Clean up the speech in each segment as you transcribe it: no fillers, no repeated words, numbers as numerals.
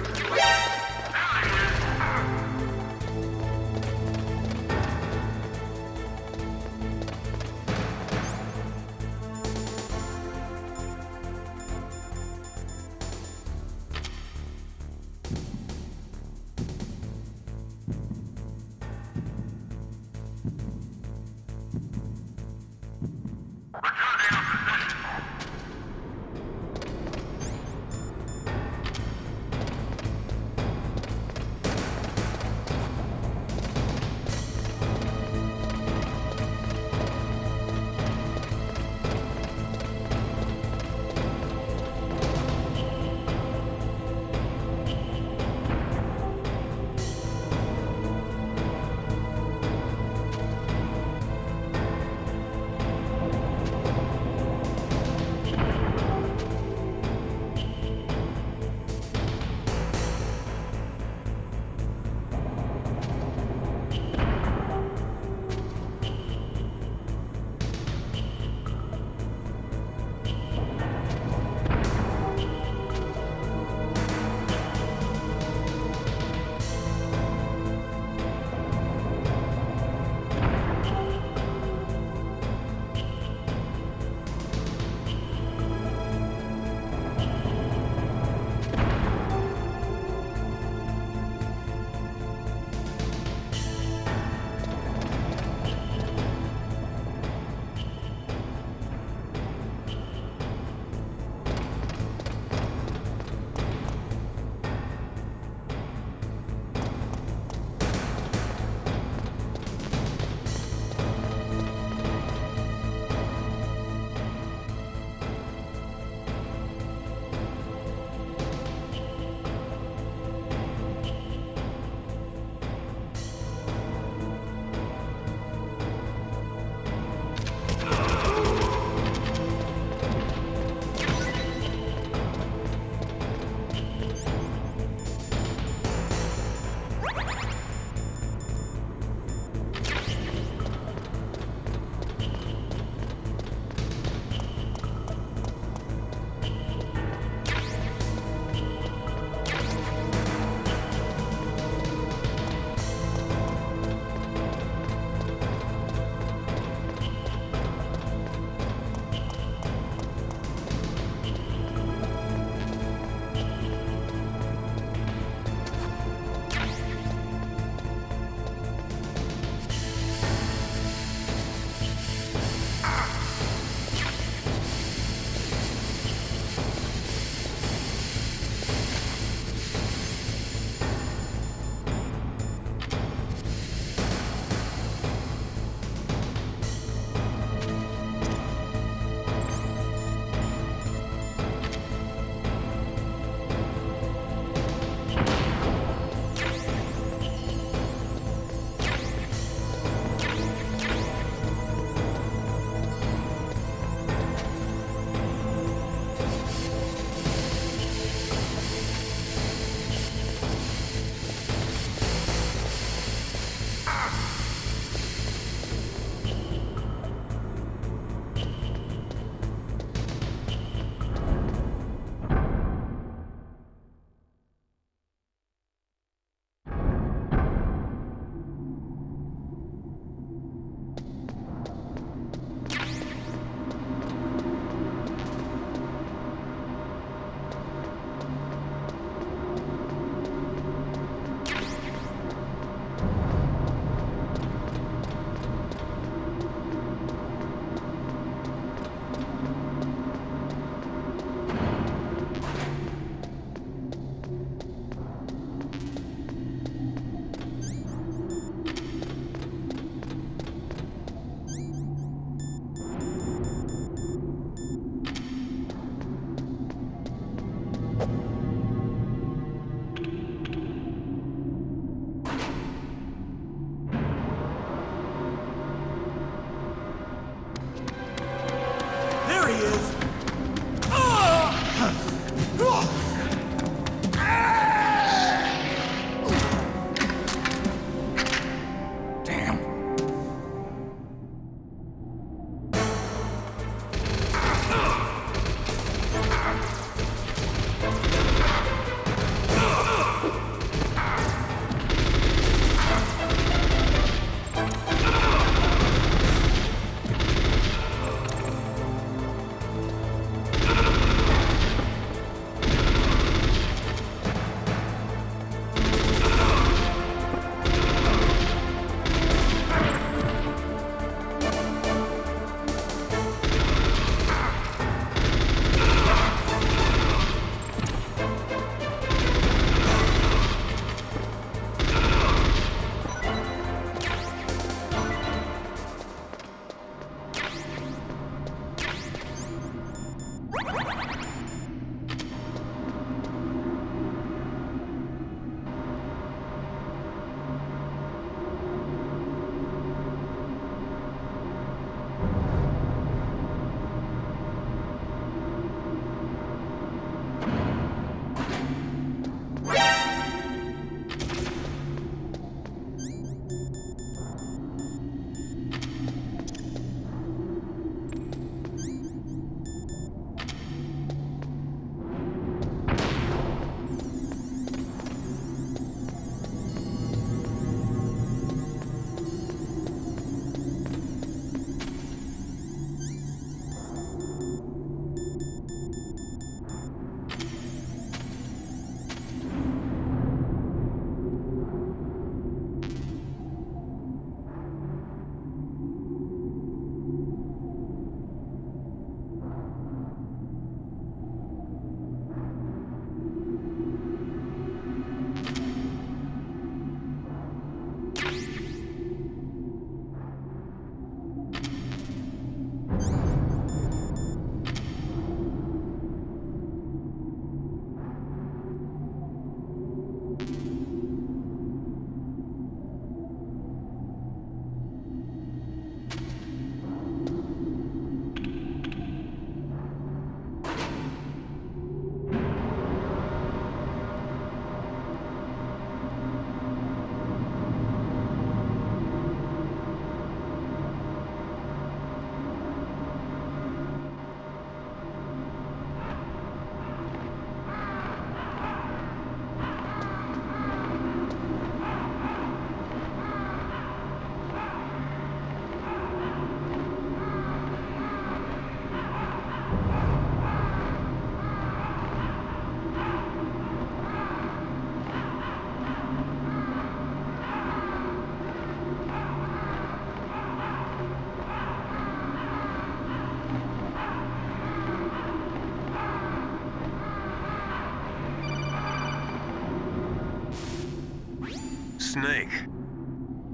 record.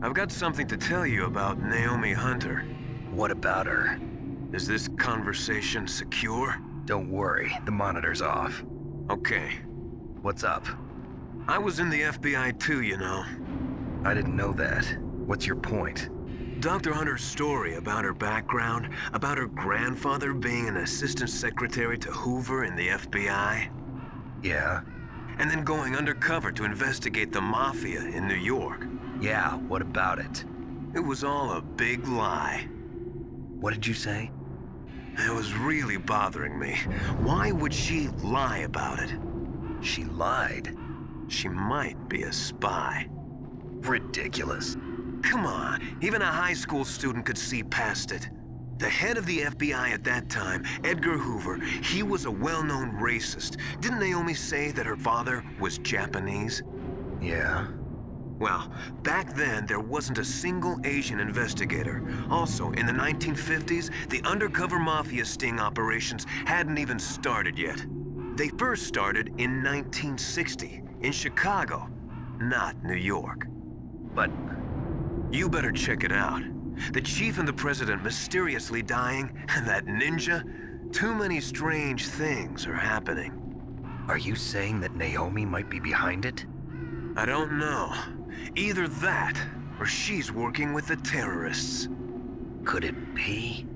I've got something to tell you about Naomi Hunter. What about her? Is this conversation secure? Don't worry, the monitor's off. Okay. What's up? I was in the FBI too, you know. I didn't know that. What's your point? Dr. Hunter's story about her background, about her grandfather being an assistant secretary to Hoover in the FBI. Yeah? And then going undercover to investigate the Mafia in New York. Yeah, what about it? It was all a big lie. What did you say? It was really bothering me. Why would she lie about it? She lied? She might be a spy. Ridiculous. Come on, even a high school student could see past it. The head of the FBI at that time, Edgar Hoover, he was a well-known racist. Didn't Naomi say that her father was Japanese? Yeah. Well, back then, there wasn't a single Asian investigator. Also, in the 1950s, the undercover mafia sting operations hadn't even started yet. They first started in 1960, in Chicago, not New York. But you better check it out. The chief and the president mysteriously dying, and that ninja, too many strange things are happening. are you saying that Naomi might be behind it? I don't know. Either that, or she's working with the terrorists. Could it be?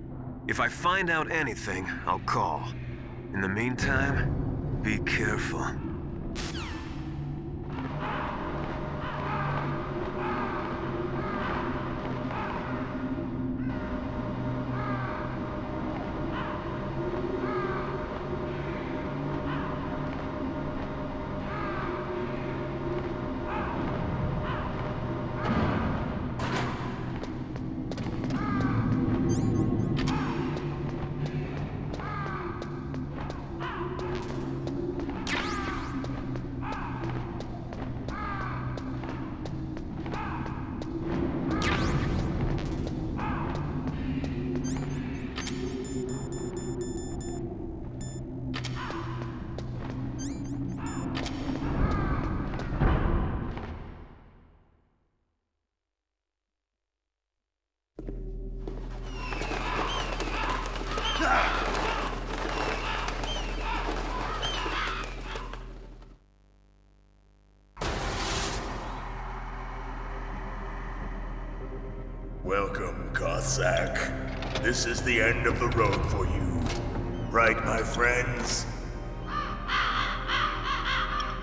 If I find out anything, I'll call. In the meantime, be careful. Welcome, Cossack. This is the end of the road for you. Right, my friends?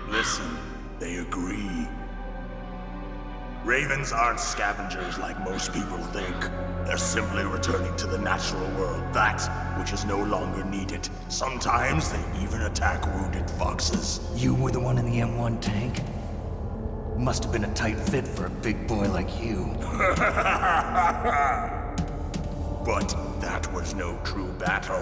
Listen, they agree. Ravens aren't scavengers like most people think. They're simply returning to the natural world, that which is no longer needed. Sometimes they even attack wounded foxes. You were the one in the M1 tank? Must have been a tight fit for a big boy like you. But that was no true battle.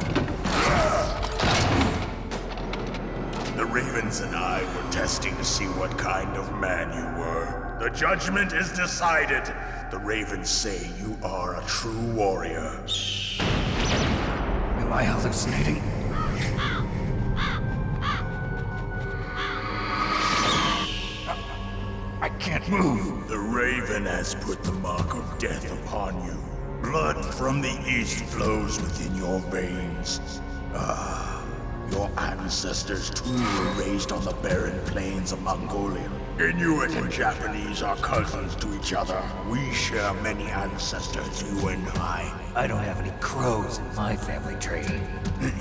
The Ravens and I were testing to see what kind of man you were. The judgment is decided. The Ravens say you are a true warrior. Am I hallucinating? I can't move. The Raven has put the mark of death upon you. Blood from the east flows within your veins. Your ancestors too were raised on the barren plains of Mongolia. Inuit and Japanese are cousins to each other. We share many ancestors, you and I. I don't have any crows in my family tree.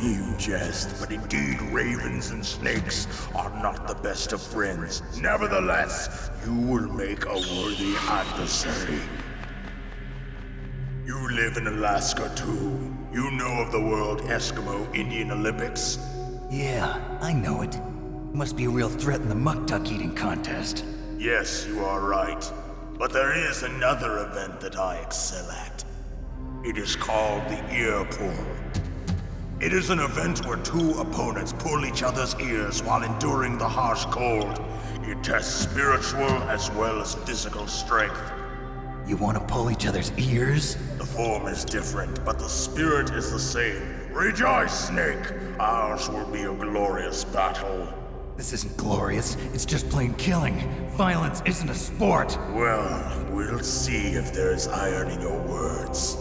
You jest, but indeed ravens and snakes are not the best of friends. Nevertheless, you will make a worthy adversary. You live in Alaska too. You know of the World Eskimo Indian Olympics? Yeah, I know it. Must be a real threat in the muck-duck eating contest. Yes, you are right. But there is another event that I excel at. It is called the ear pull. It is an event where two opponents pull each other's ears while enduring the harsh cold. It tests spiritual as well as physical strength. You want to pull each other's ears? The form is different, but the spirit is the same. Rejoice, Snake! Ours will be a glorious battle. This isn't glorious. It's just plain killing. Violence isn't a sport. Well, we'll see if there's iron in your words.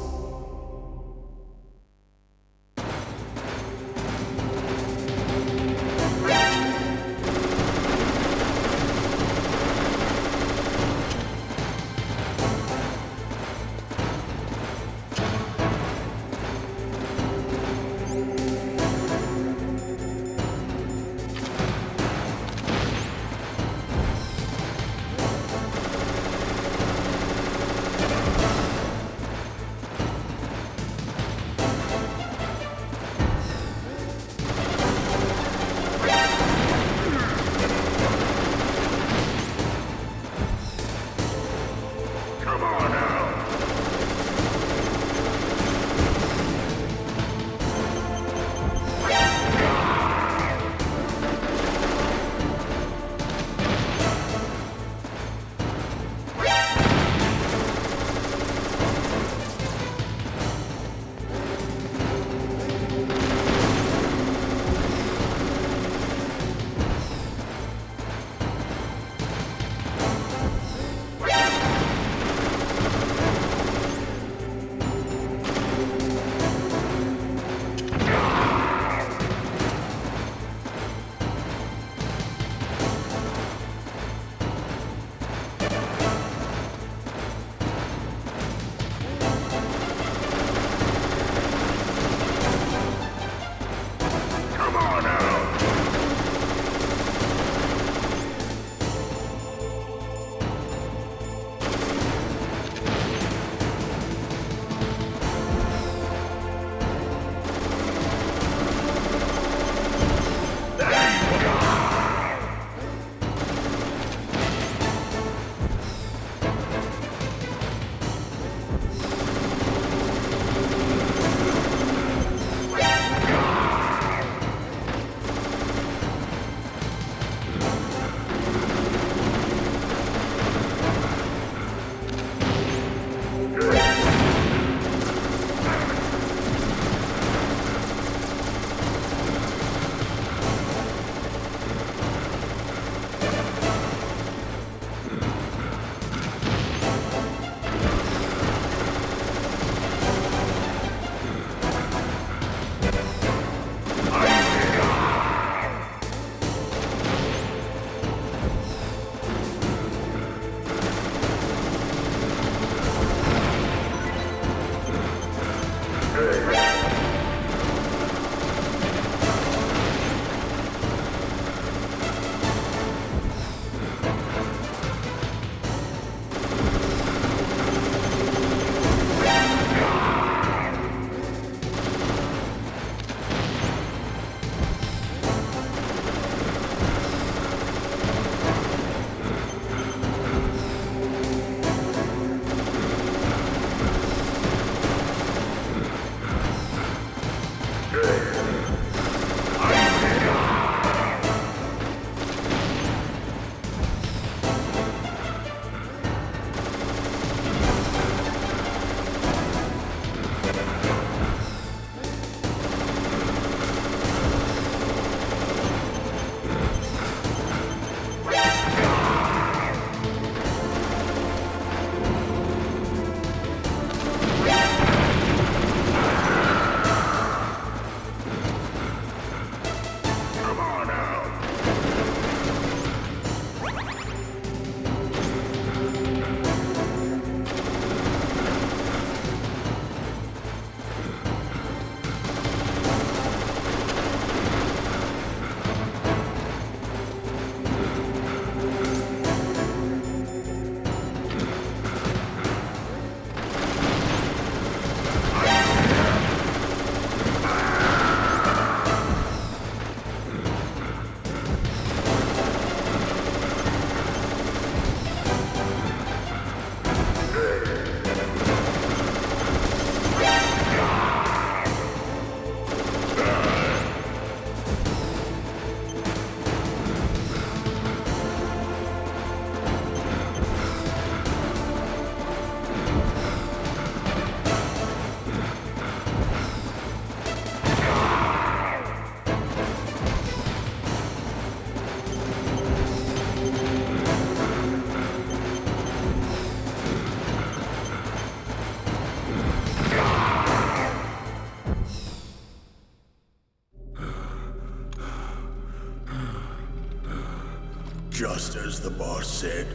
just as the boss said.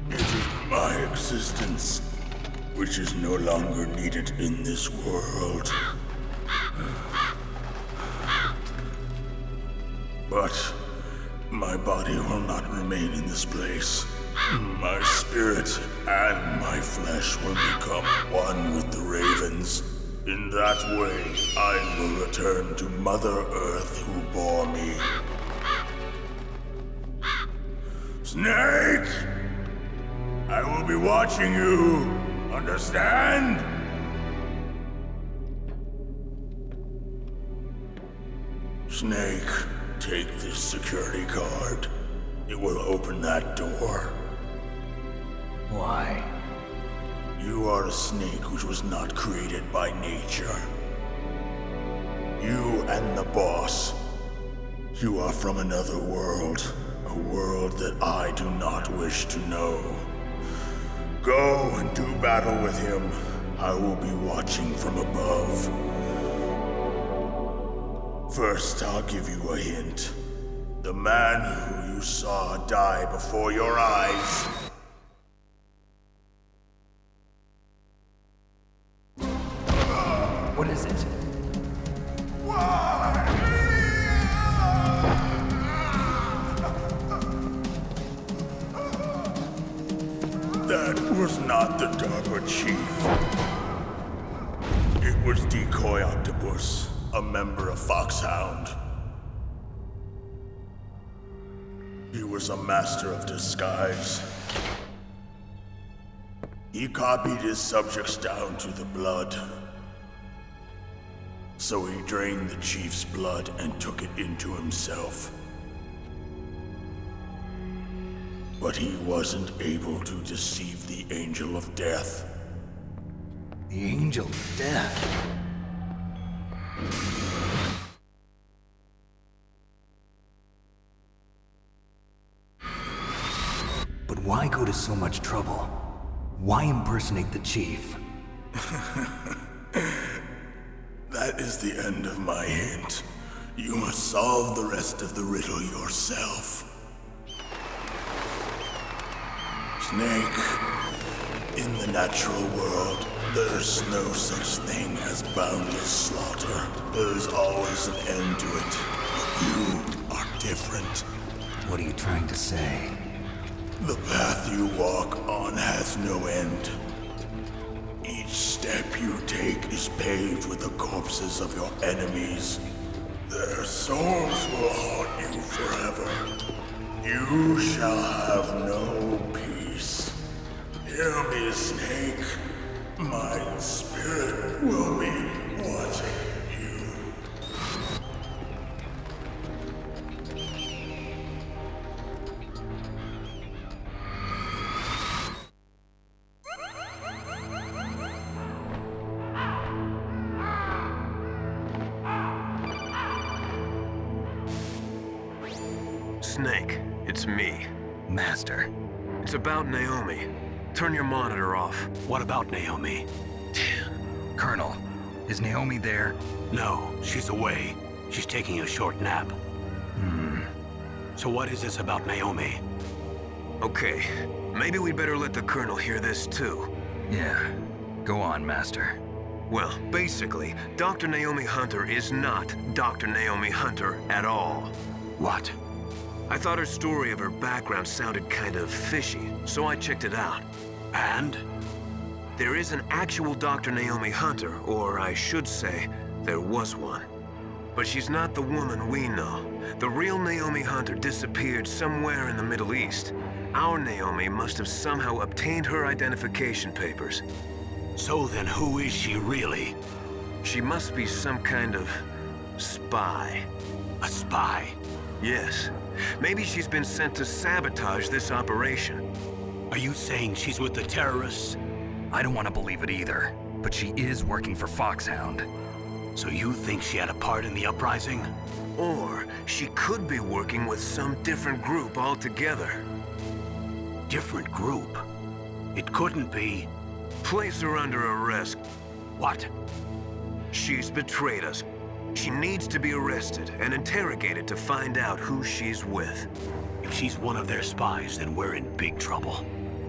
It is my existence which is no longer needed in this world. But my body will not remain in this place. My spirit and my flesh will become one with the ravens. In that way, I will return to Mother Earth who bore me. Snake! I will be watching you. Understand? Snake, take this security card. It will open that door. Why? You are a snake which was not created by nature. You and the boss. You are from another world. A world that I do not wish to know. Go and do battle with him. I will be watching from above. First, I'll give you a hint. The man who you saw die before your eyes. What is it? That was not the DARPA chief. It was Decoy Octopus, a member of Foxhound. He was a master of disguise. He copied his subjects down to the blood. So he drained the chief's blood and took it into himself. But he wasn't able to deceive the Angel of Death. The Angel of Death? But why go to so much trouble? Why impersonate the chief? That is the end of my hint. You must solve the rest of the riddle yourself. Snake, in the natural world, there's no such thing as boundless slaughter. There's always an end to it. But you are different. What are you trying to say? The path you walk on has no end. Each step you take is paved with the corpses of your enemies. Their souls will haunt you forever. You shall have no peace. Hear me, Snake. My spirit will be watching you. Snake, it's me. Master. It's about Naomi. Turn your monitor off. What about Naomi? Colonel, is Naomi there? No, she's away. She's taking a short nap. So what is this about Naomi? Okay, maybe we'd better let the Colonel hear this too. Yeah. Go on, Master. Well, basically, Dr. Naomi Hunter is not Dr. Naomi Hunter at all. What? I thought her story of her background sounded kind of fishy, so I checked it out. And? There is an actual Dr. Naomi Hunter, or I should say, there was one. But she's not the woman we know. The real Naomi Hunter disappeared somewhere in the Middle East. Our Naomi must have somehow obtained her identification papers. So then who is she really? She must be some kind of spy. A spy? Yes. Maybe she's been sent to sabotage this operation. Are you saying she's with the terrorists? I don't want to believe it either, but she is working for Foxhound. So you think she had a part in the uprising? Or she could be working with some different group altogether. Different group? It couldn't be. Place her under arrest. What? She's betrayed us. She needs to be arrested and interrogated to find out who she's with. If If she's one of their spies, then we're in big trouble.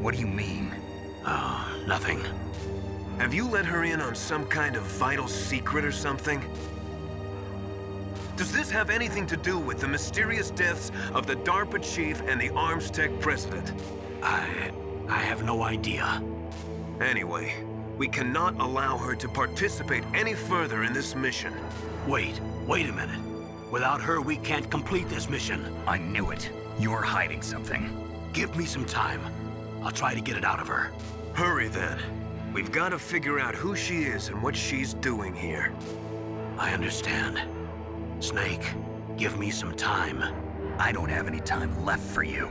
What do you mean? Nothing. Have you let her in on some kind of vital secret or something? Does this have anything to do with the mysterious deaths of the DARPA chief and the Arms Tech president? I have no idea. Anyway, we cannot allow her to participate any further in this mission. Wait a minute. Without her, we can't complete this mission. I knew it. You're hiding something. Give me some time. I'll try to get it out of her. Hurry then. We've got to figure out who she is and what she's doing here. I understand. Snake, give me some time. I don't have any time left for you.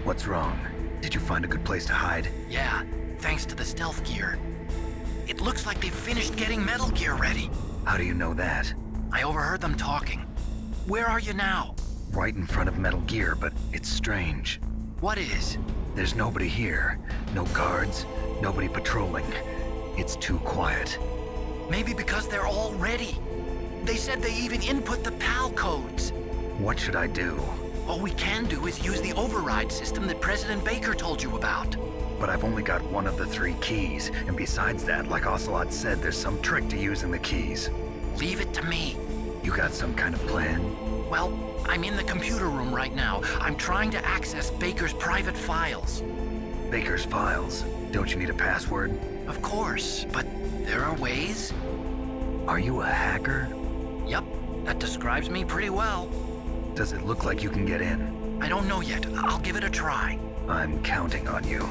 What's wrong? Did you find a good place to hide? Yeah, thanks to the stealth gear. It looks like they've finished getting Metal Gear ready. How do you know that? I overheard them talking. Where are you now? Right in front of Metal Gear, but it's strange. What is? There's nobody here. No guards, nobody patrolling. It's too quiet. Maybe because they're all ready. They said they even input the PAL codes. What should I do? All we can do is use the override system that President Baker told you about. But I've only got one of the 3 keys, and besides that, like Ocelot said, there's some trick to using the keys. Leave it to me. You got some kind of plan? Well, I'm in the computer room right now. I'm trying to access Baker's private files. Baker's files? Don't you need a password? Of course, but there are ways. Are you a hacker? Yep, that describes me pretty well. Does it look like you can get in? I don't know yet. I'll give it a try. I'm counting on you.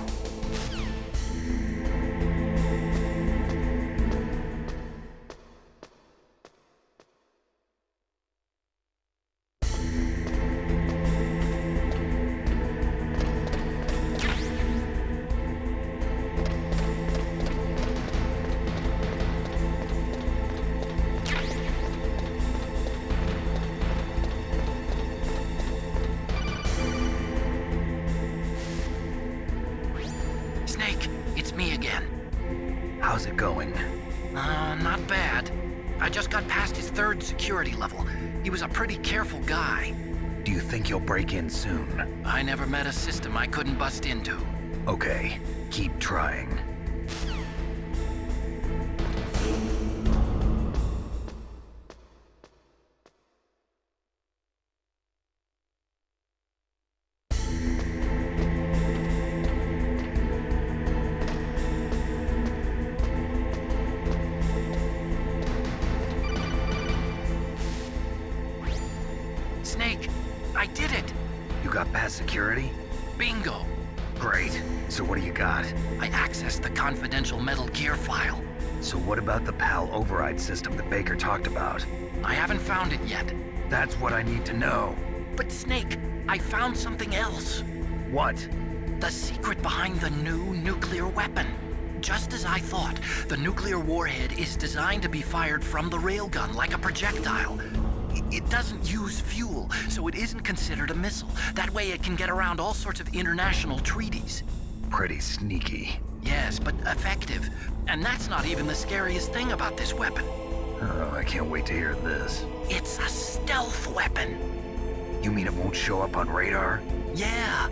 How's it going? Not bad. I just got past his 3rd security level. He was a pretty careful guy. Do you think you'll break in soon? I never met a system I couldn't bust into. Okay, keep trying. past security? Bingo! Great. So what do you got? I accessed the confidential Metal Gear file. So what about the PAL override system that Baker talked about? I haven't found it yet. That's what I need to know. But Snake, I found something else. What? The secret behind the new nuclear weapon. Just as I thought, the nuclear warhead is designed to be fired from the railgun like a projectile. It doesn't use fuel, so it isn't considered a missile. That way it can get around all sorts of international treaties. Pretty sneaky. Yes, but effective. And that's not even the scariest thing about this weapon. Oh, I can't wait to hear this. It's a stealth weapon. You mean it won't show up on radar? Yeah.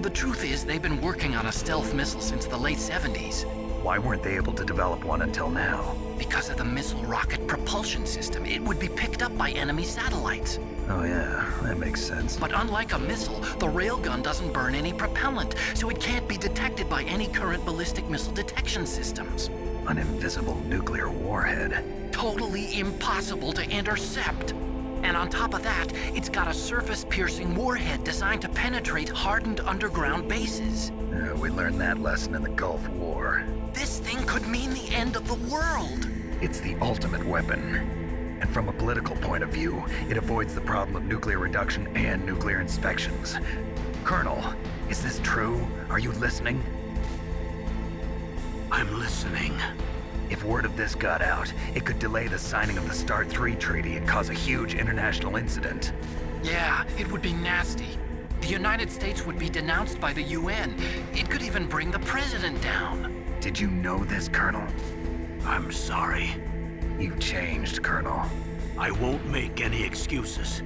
The truth is, they've been working on a stealth missile since the late 70s. Why weren't they able to develop one until now? Because of the missile rocket propulsion system, it would be picked up by enemy satellites. Oh yeah, that makes sense. But unlike a missile, the railgun doesn't burn any propellant, so it can't be detected by any current ballistic missile detection systems. An invisible nuclear warhead. Totally impossible to intercept. And on top of that, it's got a surface-piercing warhead designed to penetrate hardened underground bases. We learned that lesson in the Gulf War. This thing could mean the end of the world. It's the ultimate weapon. And from a political point of view, it avoids the problem of nuclear reduction and nuclear inspections. Colonel, is this true? Are you listening? I'm listening. If word of this got out, it could delay the signing of the START 3 treaty and cause a huge international incident. Yeah, it would be nasty. The United States would be denounced by the UN. It could even bring the president down. Did you know this, Colonel? I'm sorry. You've changed, Colonel. I won't make any excuses.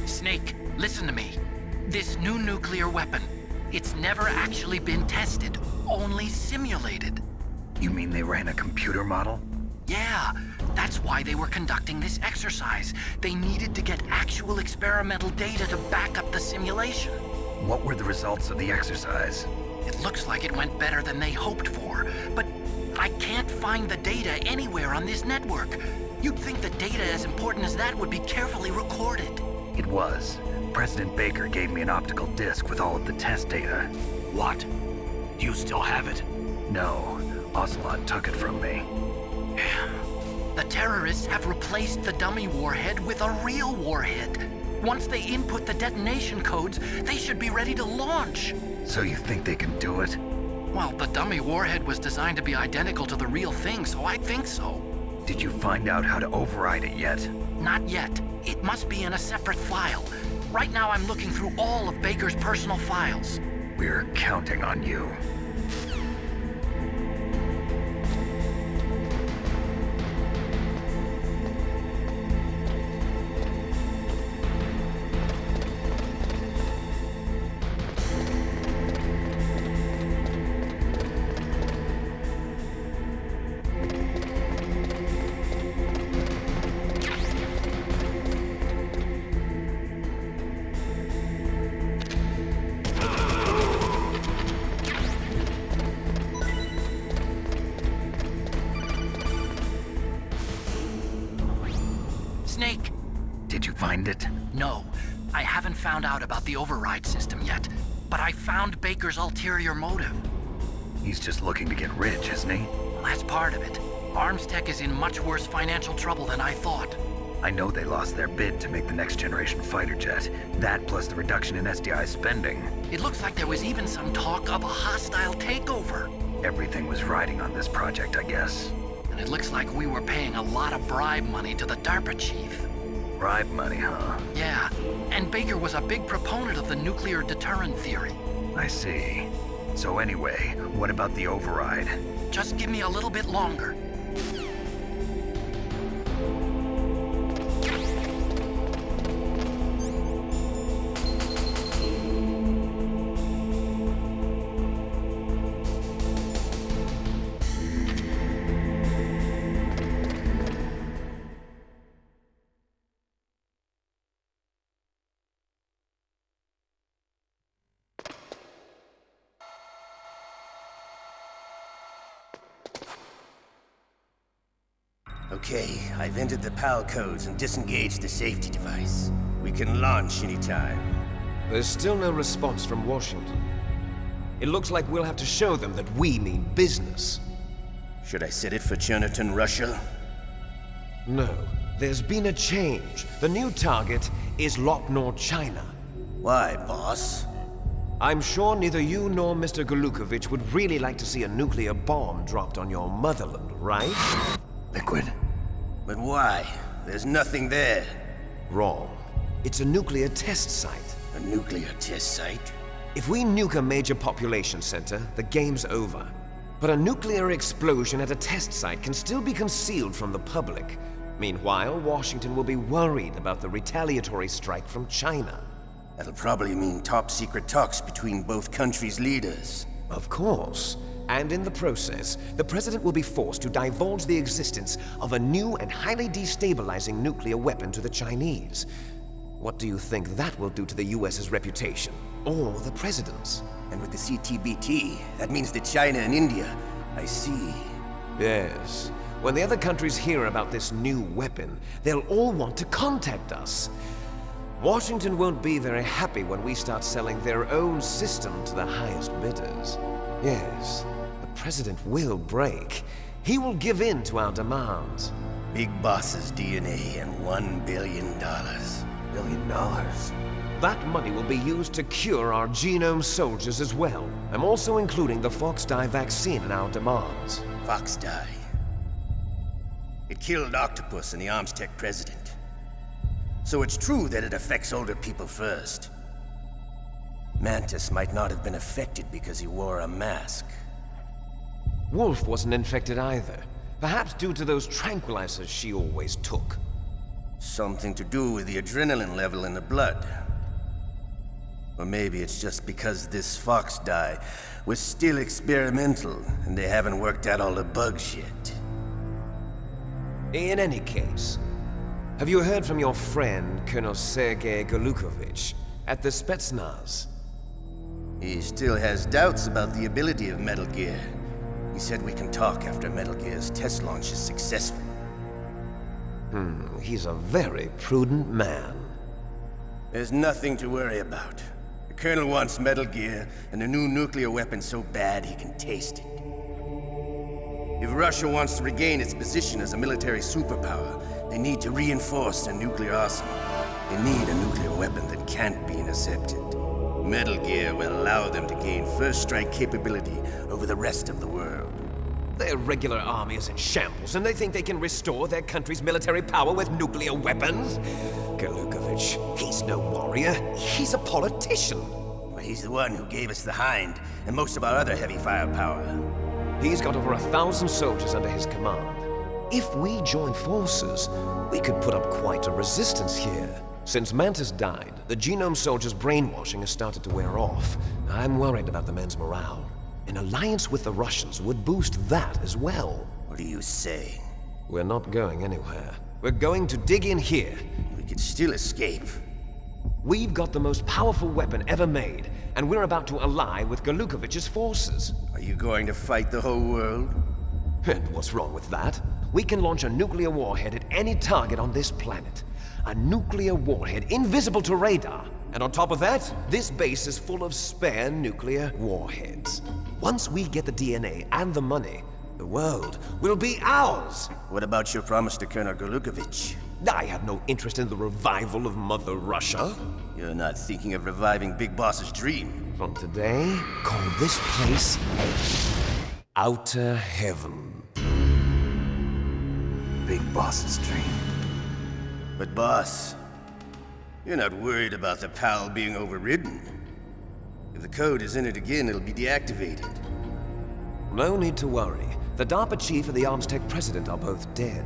Snake, listen to me. This new nuclear weapon, it's never actually been tested, only simulated. You mean they ran a computer model? Yeah, that's why they were conducting this exercise. They needed to get actual experimental data to back up the simulation. What were the results of the exercise? It looks like it went better than they hoped for, but I can't find the data anywhere on this network. You'd think the data as important as that would be carefully recorded. It was. President Baker gave me an optical disc with all of the test data. What? Do you still have it? No, Ocelot took it from me. The terrorists have replaced the dummy warhead with a real warhead. Once they input the detonation codes, they should be ready to launch. So you think they can do it? Well, the dummy warhead was designed to be identical to the real thing, so I think so. Did you find out how to override it yet? Not yet. It must be in a separate file. Right now I'm looking through all of Baker's personal files. We're counting on you. Snake! Did you find it? No, I haven't found out about the override system yet, but I found Baker's ulterior motive. He's just looking to get rich, isn't he? Well, that's part of it. Arms Tech is in much worse financial trouble than I thought. I know they lost their bid to make the next generation fighter jet. That plus the reduction in SDI spending. It looks like there was even some talk of a hostile takeover. Everything was riding on this project, I guess. And it looks like we were paying a lot of bribe money to the DARPA chief. Bribe money, huh? Yeah, and Baker was a big proponent of the nuclear deterrent theory. I see. So anyway, what about the override? Just give me a little bit longer. Okay, I've entered the PAL codes and disengaged the safety device. We can launch anytime. There's still no response from Washington. It looks like we'll have to show them that we mean business. Should I set it for Cherniton, Russia? No, there's been a change. The new target is Lopnor, China. Why, boss? I'm sure neither you nor Mr. Golukovich would really like to see a nuclear bomb dropped on your motherland, right? Liquid. But why? There's nothing there. Wrong. It's a nuclear test site. A nuclear test site? If we nuke a major population center, the game's over. But a nuclear explosion at a test site can still be concealed from the public. Meanwhile, Washington will be worried about the retaliatory strike from China. That'll probably mean top-secret talks between both countries' leaders. Of course. And in the process, the president will be forced to divulge the existence of a new and highly destabilizing nuclear weapon to the Chinese. What do you think that will do to the US's reputation? Or the president's? And with the CTBT, that means that China and India. I see. Yes. When the other countries hear about this new weapon, they'll all want to contact us. Washington won't be very happy when we start selling their own system to the highest bidders. Yes, the president will break. He will give in to our demands. Big Boss's DNA and $1 billion. $1 billion? That money will be used to cure our genome soldiers as well. I'm also including the Fox dye vaccine in our demands. Fox dye. It killed Octopus and the Armstech president. So it's true that it affects older people first. Mantis might not have been affected because he wore a mask. Wolf wasn't infected either. Perhaps due to those tranquilizers she always took. Something to do with the adrenaline level in the blood. Or maybe it's just because this Fox dye was still experimental and they haven't worked out all the bugs yet. In any case, have you heard from your friend, Colonel Sergei Golukovich, at the Spetsnaz? He still has doubts about the ability of Metal Gear. He said we can talk after Metal Gear's test launch is successful. He's a very prudent man. There's nothing to worry about. The Colonel wants Metal Gear and a new nuclear weapon so bad he can taste it. If Russia wants to regain its position as a military superpower, they need to reinforce their nuclear arsenal. They need a nuclear weapon that can't be intercepted. Metal Gear will allow them to gain first strike capability over the rest of the world. Their regular army is in shambles, and they think they can restore their country's military power with nuclear weapons? Golukovich, he's no warrior. He's a politician. But he's the one who gave us the Hind and most of our other heavy firepower. He's got over 1,000 soldiers under his command. If we join forces, we could put up quite a resistance here. Since Mantis died, the genome soldiers' brainwashing has started to wear off. I'm worried about the men's morale. An alliance with the Russians would boost that as well. What are you saying? We're not going anywhere. We're going to dig in here. We could still escape. We've got the most powerful weapon ever made, and we're about to ally with Golukovich's forces. Are you going to fight the whole world? And what's wrong with that? We can launch a nuclear warhead at any target on this planet. A nuclear warhead invisible to radar. And on top of that, this base is full of spare nuclear warheads. Once we get the DNA and the money, the world will be ours! What about your promise to Colonel Golukovich? I have no interest in the revival of Mother Russia. You're not thinking of reviving Big Boss's dream. From today, call this place Outer Heaven. Big Boss's dream. But boss, you're not worried about the PAL being overridden. If the code is in it again, it'll be deactivated. No need to worry. The DARPA chief and the Armstech president are both dead.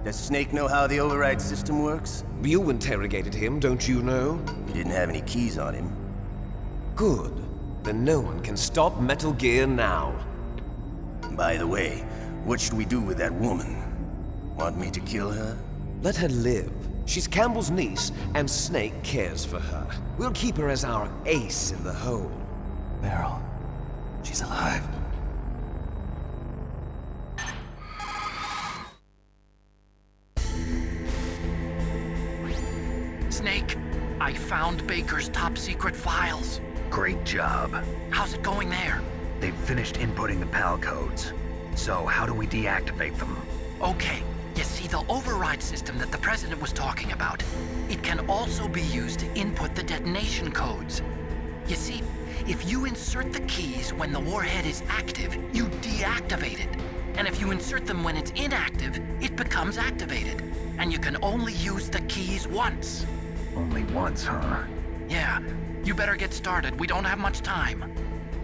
Does Snake know how the override system works? You interrogated him, don't you know? He didn't have any keys on him. Good. Then no one can stop Metal Gear now. By the way, what should we do with that woman? Want me to kill her? Let her live. She's Campbell's niece, and Snake cares for her. We'll keep her as our ace in the hole. Meryl, she's alive. Snake, I found Baker's top-secret files. Great job. How's it going there? They've finished inputting the PAL codes. So how do we deactivate them? Okay, you see the override system that the President was talking about? It can also be used to input the detonation codes. You see, if you insert the keys when the warhead is active, you deactivate it. And if you insert them when it's inactive, it becomes activated. And you can only use the keys once. Only once, huh? Yeah, you better get started. We don't have much time.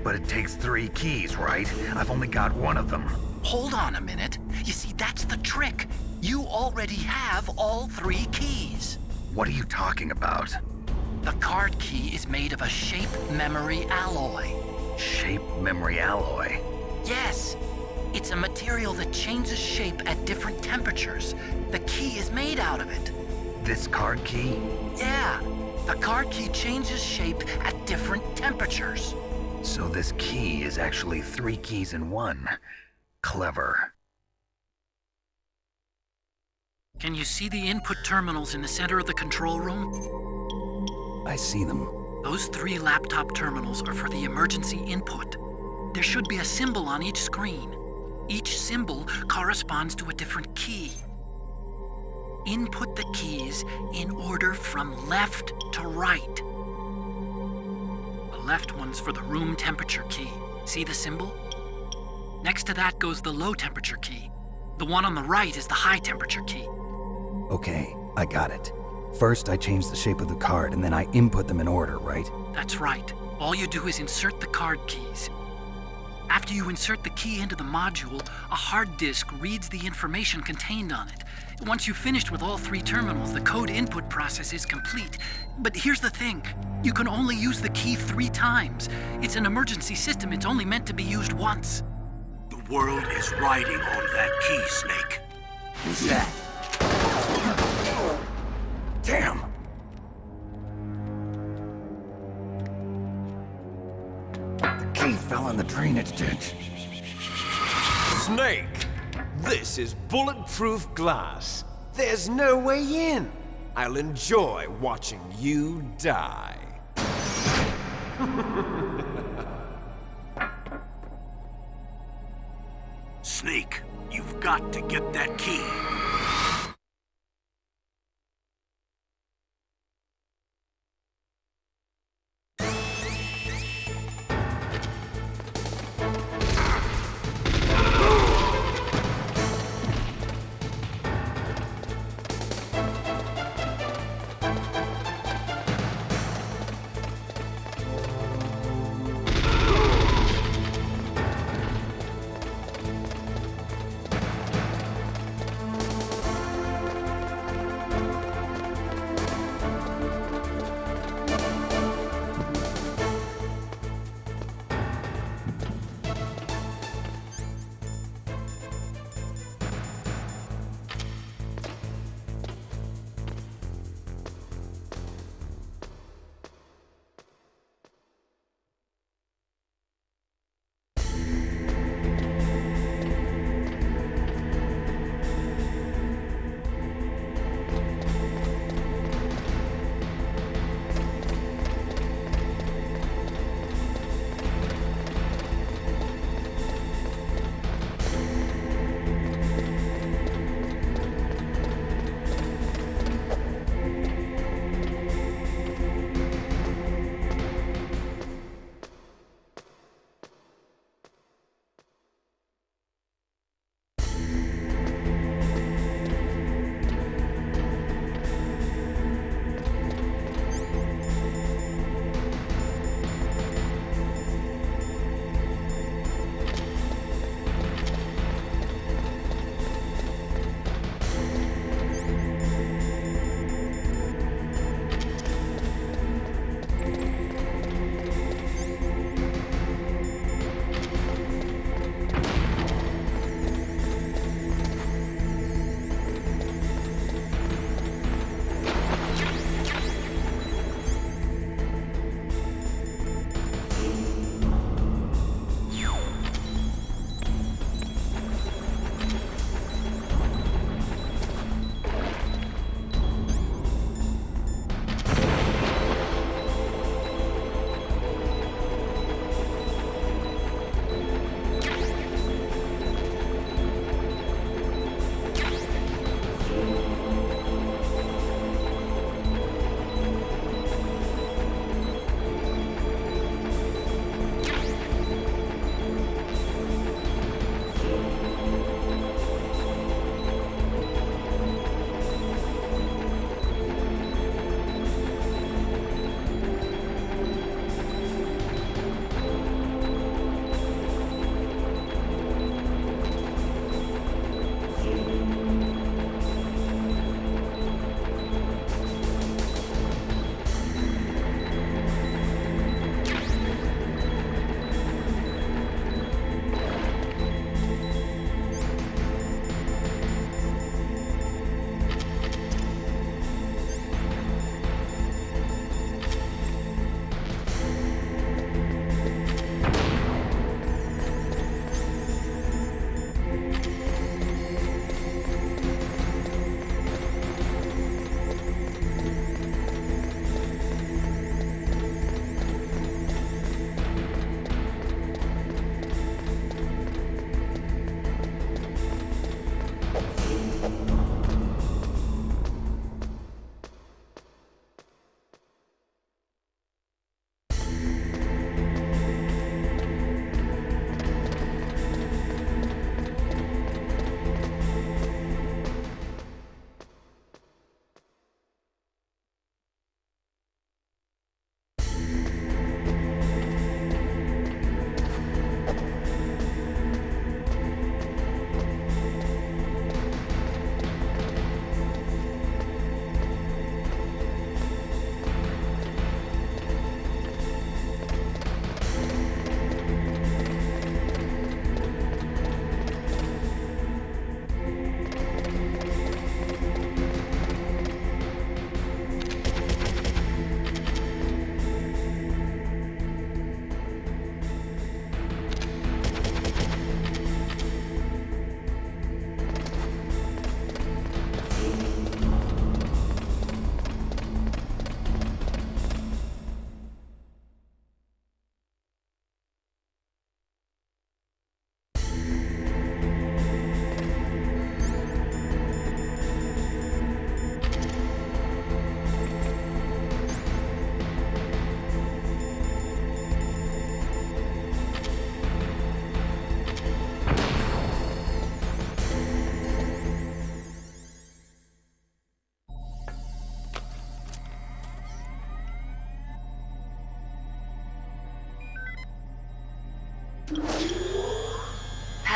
But it takes 3 keys, right? I've only got 1 of them. Hold on a minute. You see, that's the trick. You already have all 3 keys. What are you talking about? The card key is made of a shape memory alloy. Shape memory alloy? Yes. It's a material that changes shape at different temperatures. The key is made out of it. This card key? Yeah. The card key changes shape at different temperatures. So this key is actually 3 keys in 1. Clever. Can you see the input terminals in the center of the control room? I see them. Those 3 laptop terminals are for the emergency input. There should be a symbol on each screen. Each symbol corresponds to a different key. Input the keys in order from left to right. The left one's for the room temperature key. See the symbol? Next to that goes the low temperature key. The one on the right is the high temperature key. Okay, I got it. First, I change the shape of the card, and then I input them in order, right? That's right. All you do is insert the card keys. After you insert the key into the module, a hard disk reads the information contained on it. Once you've finished with all 3 terminals, the code input process is complete. But here's the thing. You can only use the key 3 times. It's an emergency system. It's only meant to be used once. The world is riding on that key, Snake. Who's that? Damn! The key fell in the drainage ditch. Snake! This is bulletproof glass. There's no way in. I'll enjoy watching you die. Snake, you've got to get that key.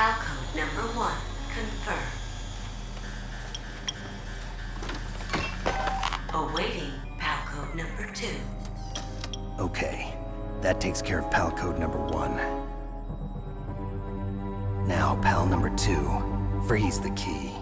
PAL code number 1 confirmed. Awaiting PAL code number 2. Okay, that takes care of PAL code number 1. Now, PAL number 2, freeze the key.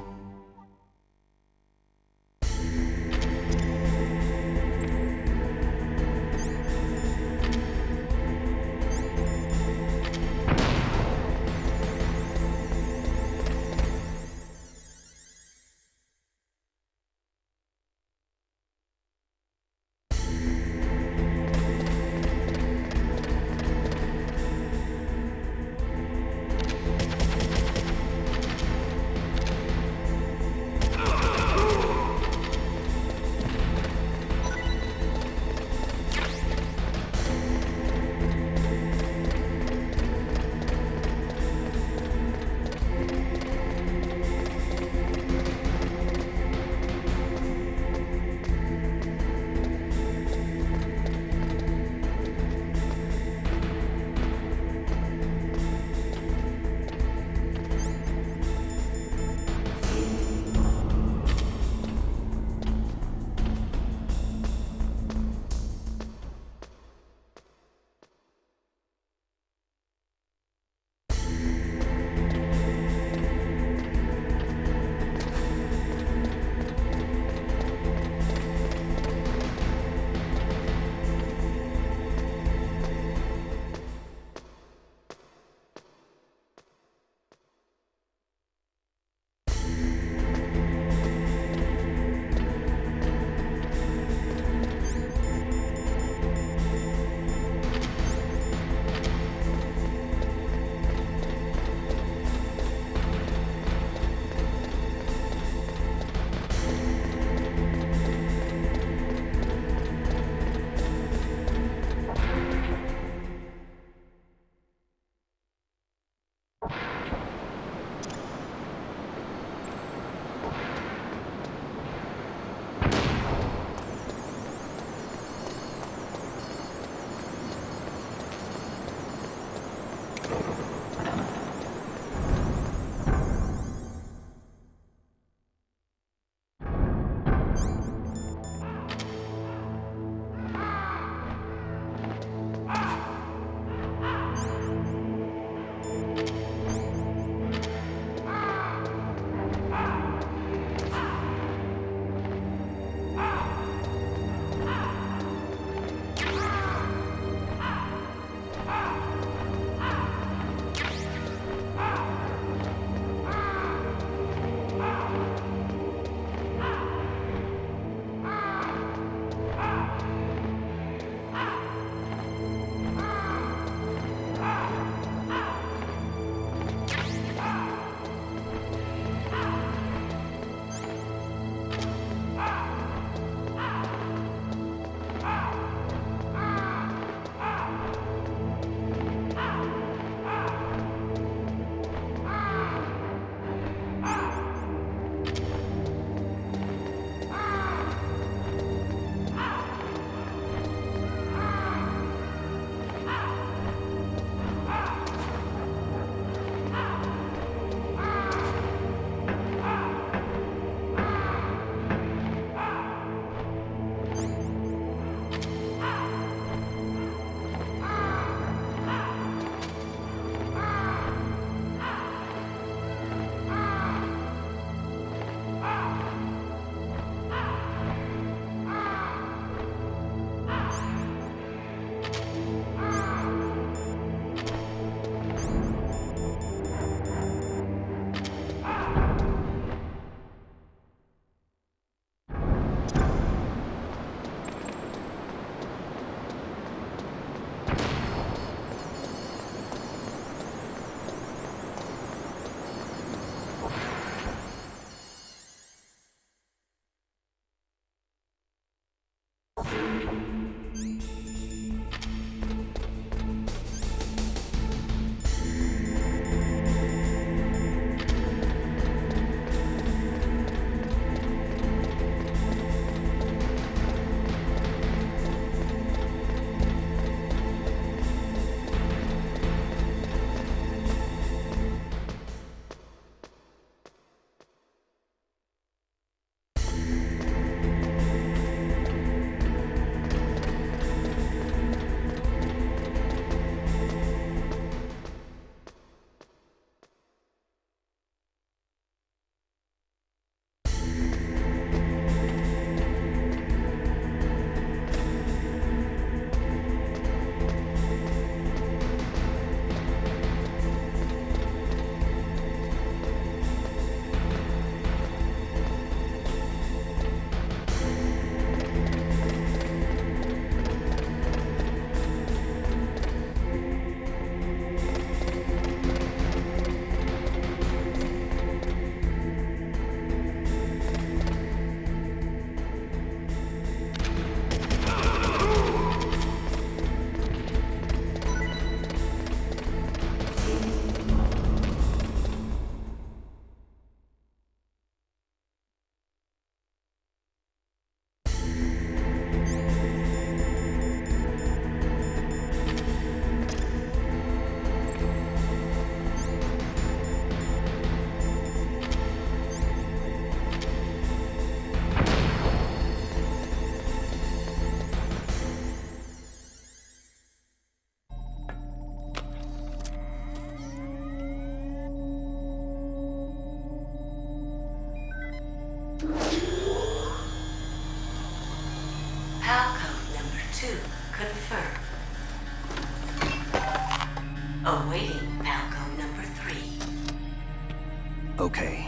Okay,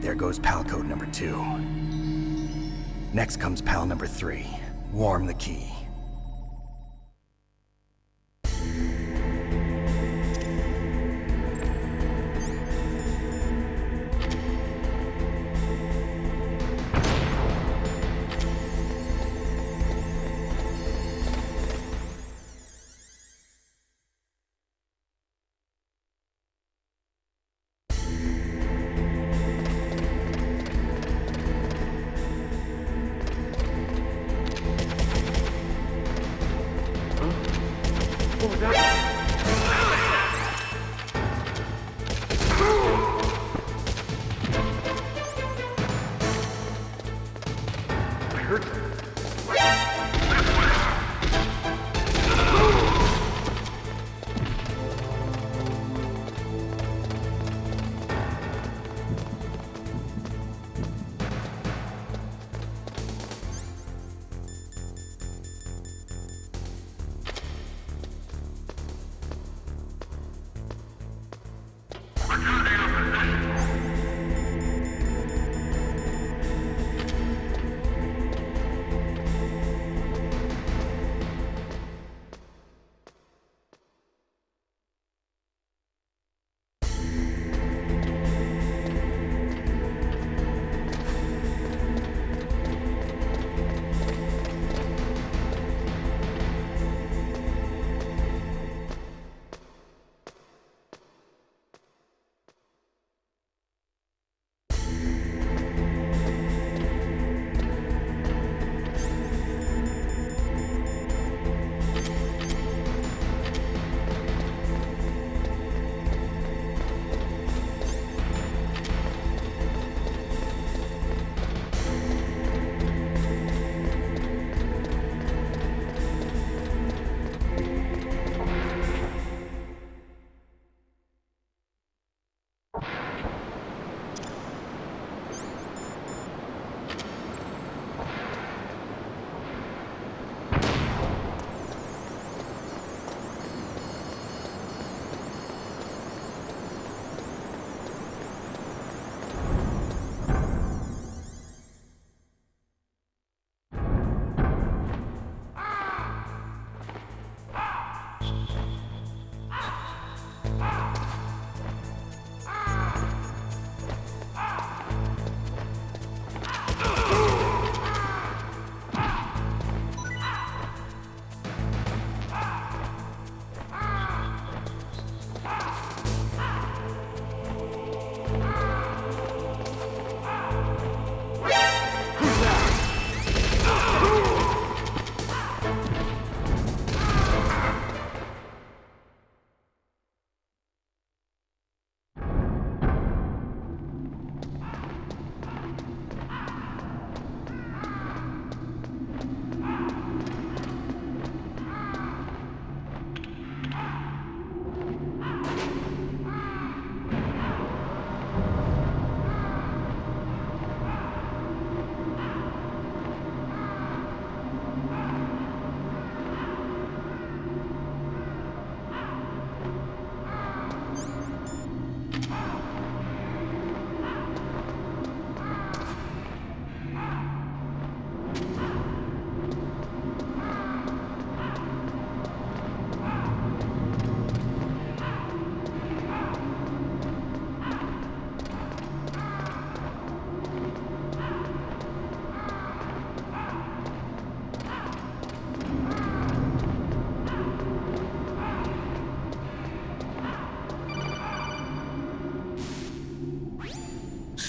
there goes pal code number 2. Next comes pal number 3. Warm the key.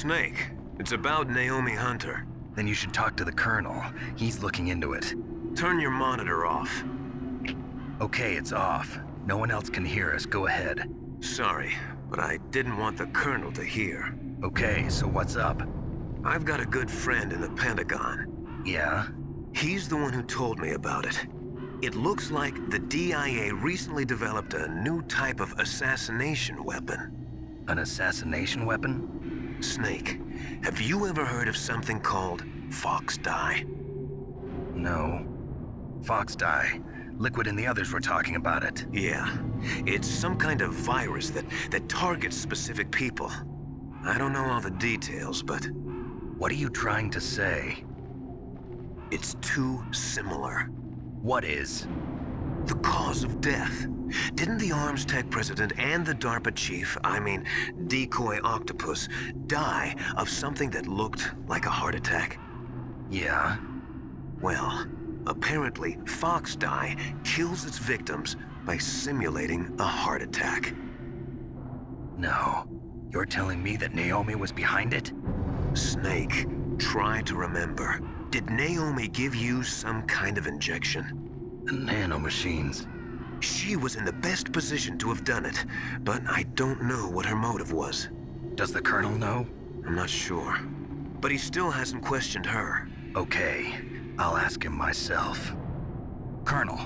Snake. It's about Naomi Hunter. Then you should talk to the Colonel. He's looking into it. Turn your monitor off. Okay, it's off. No one else can hear us. Go ahead. Sorry, but I didn't want the Colonel to hear. Okay, so what's up? I've got a good friend in the Pentagon. Yeah? He's the one who told me about it. It looks like the DIA recently developed a new type of assassination weapon. An assassination weapon? Snake, have you ever heard of something called Fox Dye? No. Fox Dye. Liquid and the others were talking about it. Yeah. It's some kind of virus that targets specific people. I don't know all the details, but What are you trying to say? it's too similar. What is? The cause of death. Didn't the Arms Tech president and the DARPA chief, Decoy Octopus, die of something that looked like a heart attack? Yeah. Well, apparently Fox Die kills its victims by simulating a heart attack. No. You're telling me that Naomi was behind it? Snake, try to remember. Did Naomi give you some kind of injection? The nanomachines. She was in the best position to have done it, but I don't know what her motive was. Does the Colonel know? I'm not sure. But he still hasn't questioned her. Okay, I'll ask him myself. Colonel,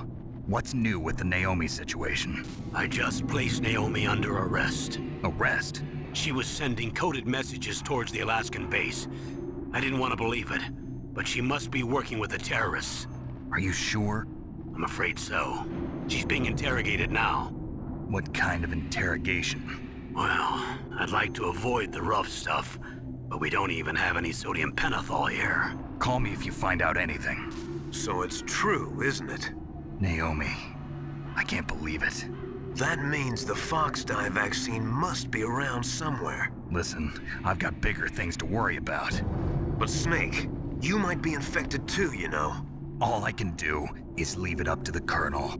what's new with the Naomi situation? I just placed Naomi under arrest. Arrest? She was sending coded messages towards the Alaskan base. I didn't want to believe it, but she must be working with the terrorists. Are you sure? I'm afraid so. She's being interrogated now. What kind of interrogation? Well, I'd like to avoid the rough stuff, but we don't even have any sodium pentothal here. Call me if you find out anything. So it's true, isn't it? Naomi, I can't believe it. That means the Fox Die vaccine must be around somewhere. Listen, I've got bigger things to worry about. But Snake, you might be infected too, you know. All I can do is leave it up to the Colonel.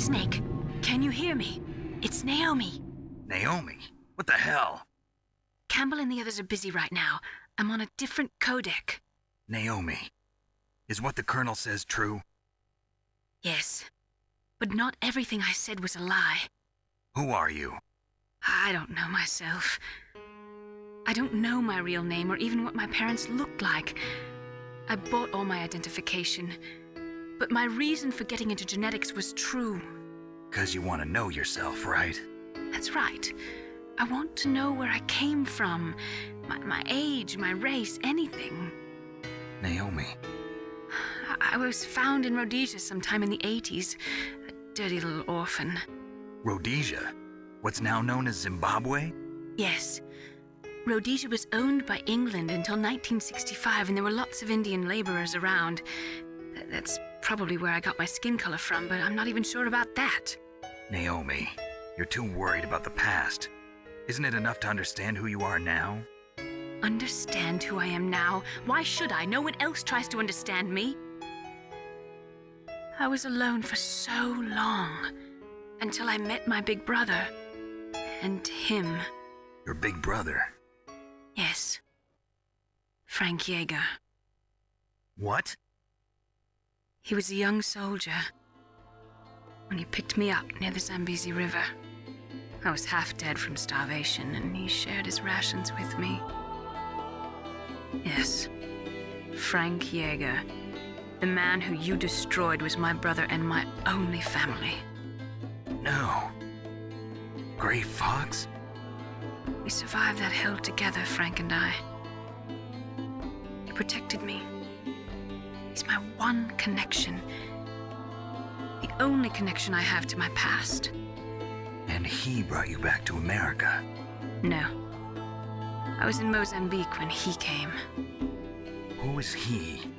Snake, can you hear me? It's Naomi. Naomi? What the hell? Campbell and the others are busy right now. I'm on a different codec. Naomi, is what the Colonel says true? Yes, but not everything I said was a lie. Who are you? I don't know myself. I don't know my real name or even what my parents looked like. I bought all my identification, but my reason for getting into genetics was true. 'Cause you want to know yourself, right? That's right. I want to know where I came from, my age, my race, anything. Naomi. I was found in Rhodesia sometime in the 80s, a dirty little orphan. Rhodesia? What's now known as Zimbabwe? Yes. Rhodesia was owned by England until 1965, and there were lots of Indian laborers around. That's probably where I got my skin color from, but I'm not even sure about that. Naomi, you're too worried about the past. Isn't it enough to understand who you are now? Understand who I am now? Why should I? No one else tries to understand me. I was alone for so long, until I met my big brother. And him. Your big brother? Yes. Frank Yeager. What? He was a young soldier when he picked me up near the Zambezi River. I was half dead from starvation, and he shared his rations with me. Yes, Frank Yeager. The man who you destroyed was my brother and my only family. No. Gray Fox? We survived that hell together, Frank and I. He protected me. He's my one connection. The only connection I have to my past. And he brought you back to America? No. I was in Mozambique when he came. Who is he?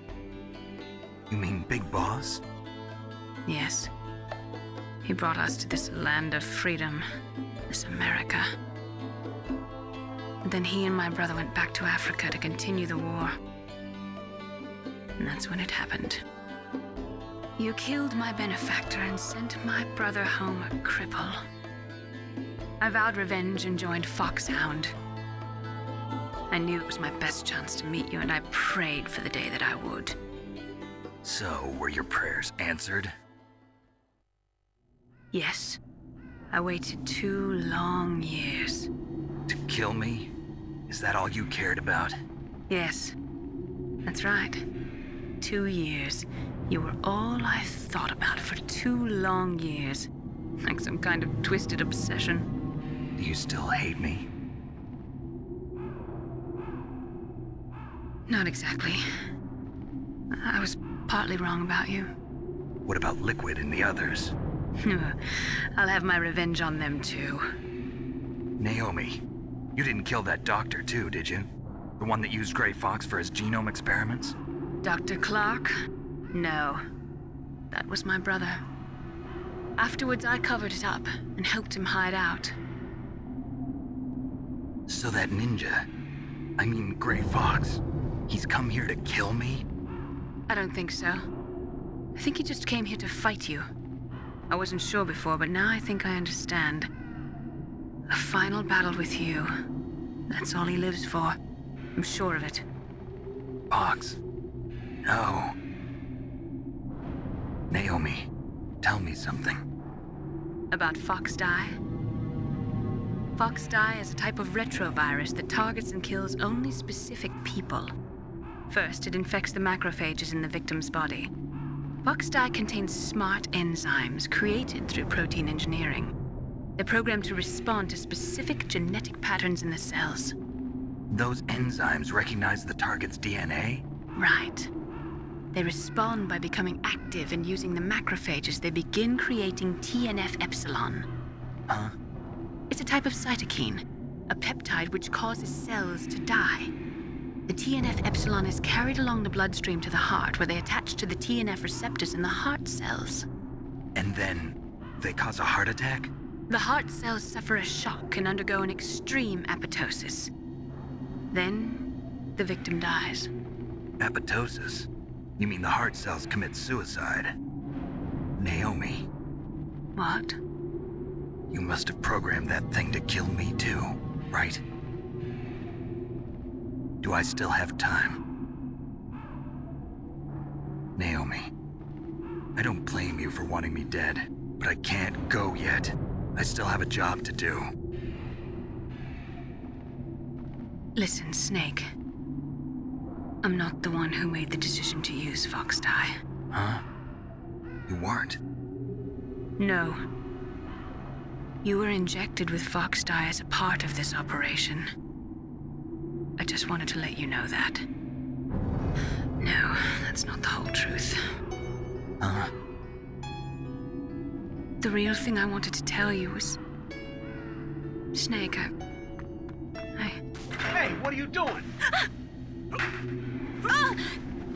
You mean Big Boss? Yes. He brought us to this land of freedom, this America. And then he and my brother went back to Africa to continue the war. And that's when it happened. You killed my benefactor and sent my brother home a cripple. I vowed revenge and joined Foxhound. I knew it was my best chance to meet you, and I prayed for the day that I would. So, were your prayers answered? Yes. I waited 2 long years. To kill me? Is that all you cared about? Yes. That's right. 2 years. You were all I thought about for 2 long years. Like some kind of twisted obsession. Do you still hate me? Not exactly. I was partly wrong about you. What about Liquid and the others? I'll have my revenge on them too. Naomi, you didn't kill that doctor too, did you? The one that used Gray Fox for his genome experiments? Dr. Clark? No. That was my brother. Afterwards, I covered it up and helped him hide out. So that ninja, I mean Gray Fox, he's come here to kill me? I don't think so. I think he just came here to fight you. I wasn't sure before, but now I think I understand. A final battle with you. That's all he lives for. I'm sure of it. Fox? No. Naomi, tell me something. About Fox Die? Fox Die is a type of retrovirus that targets and kills only specific people. First, it infects the macrophages in the victim's body. Fox Die contains smart enzymes created through protein engineering. They're programmed to respond to specific genetic patterns in the cells. Those enzymes recognize the target's DNA? Right. They respond by becoming active and using the macrophages. They begin creating TNF-epsilon. Huh? It's a type of cytokine, a peptide which causes cells to die. The TNF-epsilon is carried along the bloodstream to the heart, where they attach to the TNF receptors in the heart cells. And then they cause a heart attack? The heart cells suffer a shock and undergo an extreme apoptosis. Then, the victim dies. Apoptosis? You mean the heart cells commit suicide? Naomi, What? You must have programmed that thing to kill me too, right? Do I still have time? Naomi, I don't blame you for wanting me dead, but I can't go yet. I still have a job to do. Listen, Snake. I'm not the one who made the decision to use Fox Dye. Huh? You weren't? No. You were injected with Fox Dye as a part of this operation. I just wanted to let you know that. No, that's not the whole truth. Huh? The real thing I wanted to tell you was... Snake, I... Hey, what are you doing?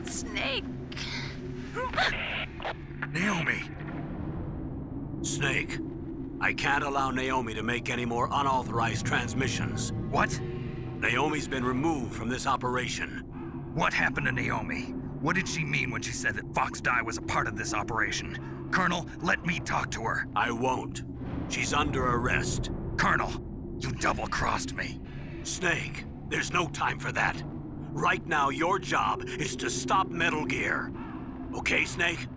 Snake! Naomi! Snake, I can't allow Naomi to make any more unauthorized transmissions. What? Naomi's been removed from this operation. What happened to Naomi? What did she mean when she said that Fox Dye was a part of this operation? Colonel, let me talk to her. I won't. She's under arrest. Colonel, you double-crossed me. Snake, there's no time for that. Right now, your job is to stop Metal Gear. Okay, Snake?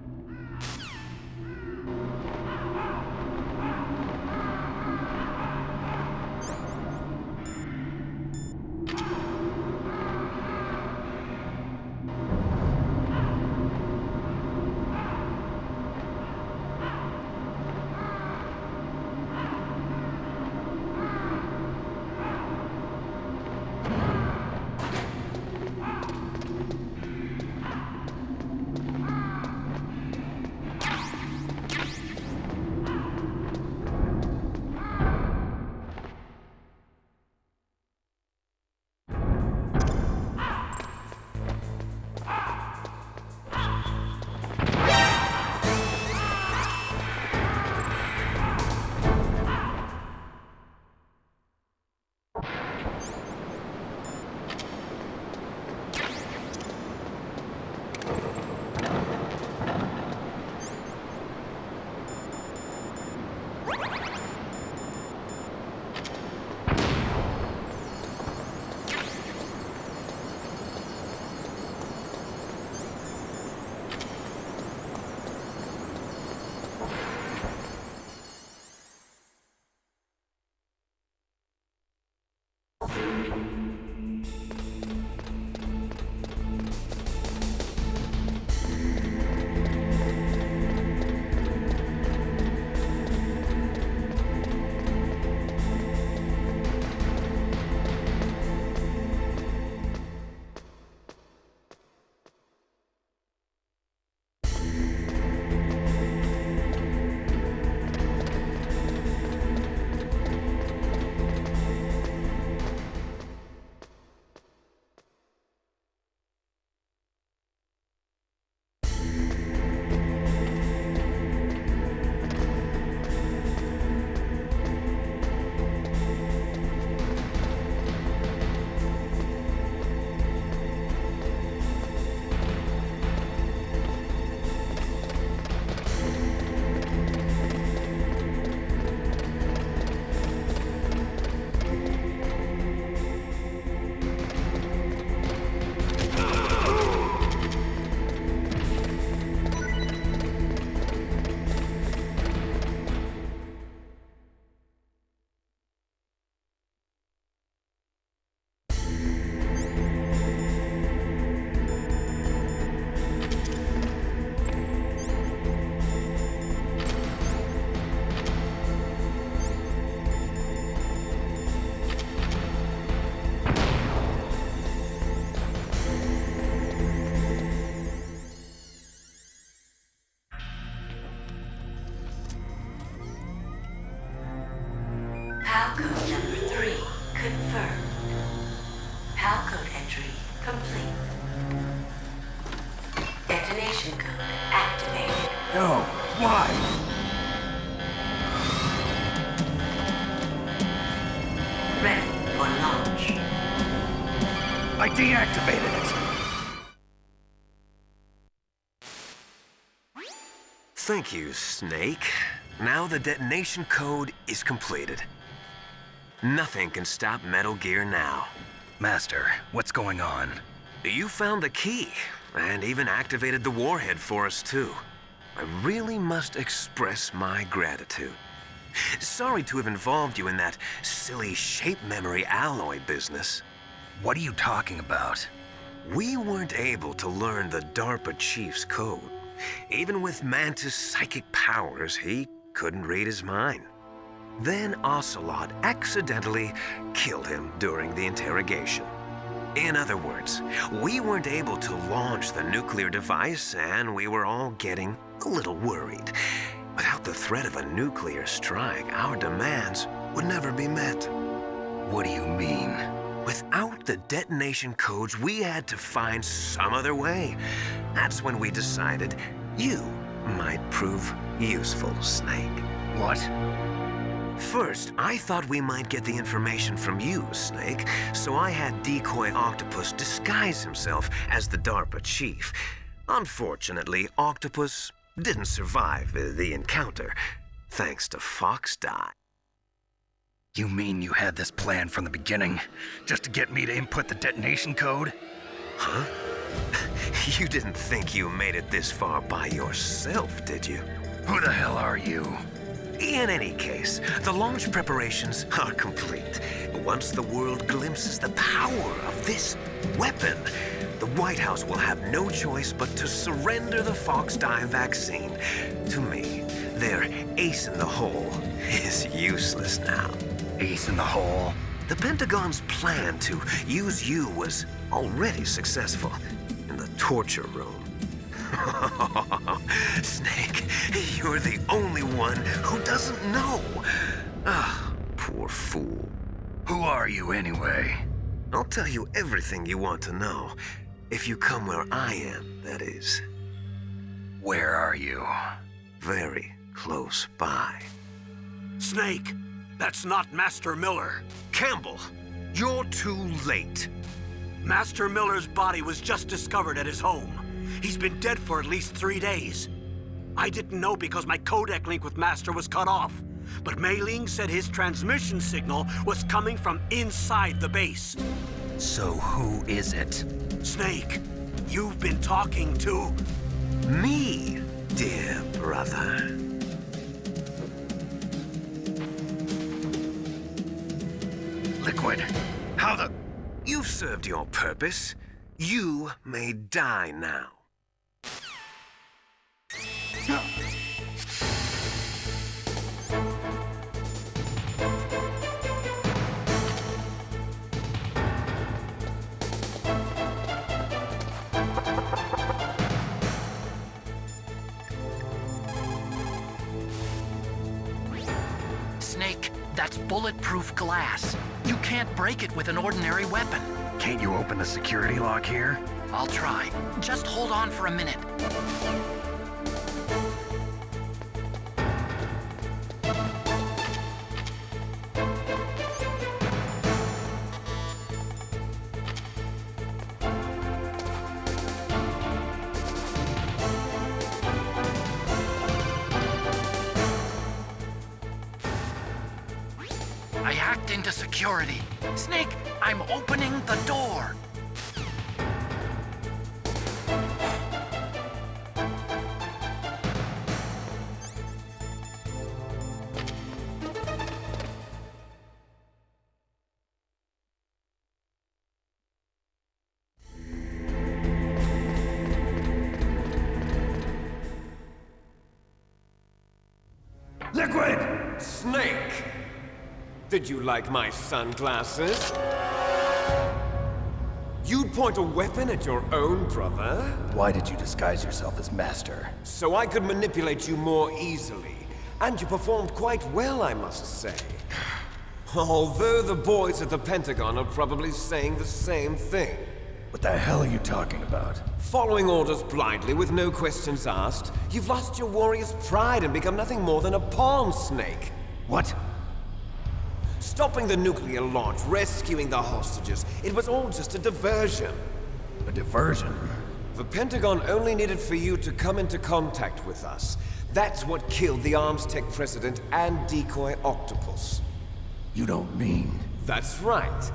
PAL code number 3 confirmed. PAL code entry complete. Detonation code activated. No, why? Ready for launch. I deactivated it. Thank you, Snake. Now the detonation code is completed. Nothing can stop Metal Gear now. Master, what's going on? You found the key, and even activated the warhead for us too. I really must express my gratitude. Sorry to have involved you in that silly shape memory alloy business. What are you talking about? We weren't able to learn the DARPA chief's code. Even with Mantis' psychic powers, he couldn't read his mind. Then Ocelot accidentally killed him during the interrogation. In other words, we weren't able to launch the nuclear device, and we were all getting a little worried. Without the threat of a nuclear strike, our demands would never be met. What do you mean? Without the detonation codes, we had to find some other way. That's when we decided you might prove useful, Snake. What? First, I thought we might get the information from you, Snake, so I had Decoy Octopus disguise himself as the DARPA chief. Unfortunately, Octopus didn't survive the encounter, thanks to Fox Die. You mean you had this plan from the beginning, just to get me to input the detonation code? Huh? You didn't think you made it this far by yourself, did you? Who the hell are you? In any case, the launch preparations are complete. Once the world glimpses the power of this weapon, the White House will have no choice but to surrender the Fox Die vaccine to me. Their ace in the hole is useless now. Ace in the hole? The Pentagon's plan to use you was already successful in the torture room. Snake, you're the only one who doesn't know. Ah, poor fool. Who are you anyway? I'll tell you everything you want to know. If you come where I am, that is. Where are you? Very close by. Snake, that's not Master Miller. Campbell, you're too late. Master Miller's body was just discovered at his home. He's been dead for at least 3 days. I didn't know because my codec link with Master was cut off. But Mei Ling said his transmission signal was coming from inside the base. So who is it? Snake, you've been talking to... Me, dear brother. Liquid, how the... You've served your purpose. You may die now. Snake, that's bulletproof glass. You can't break it with an ordinary weapon. Can't you open the security lock here? I'll try. Just hold on for a minute. I hacked into security. Snake, I'm opening the door. Liquid! Snake! Did you like my sunglasses? You'd point a weapon at your own brother? Why did you disguise yourself as Master? So I could manipulate you more easily. And you performed quite well, I must say. Although the boys at the Pentagon are probably saying the same thing. What the hell are you talking about? Following orders blindly with no questions asked, you've lost your warrior's pride and become nothing more than a pawn, Snake. What? Stopping the nuclear launch, rescuing the hostages, it was all just a diversion. A diversion? The Pentagon only needed for you to come into contact with us. That's what killed the Arms Tech president and decoy octopus. You don't mean... That's right.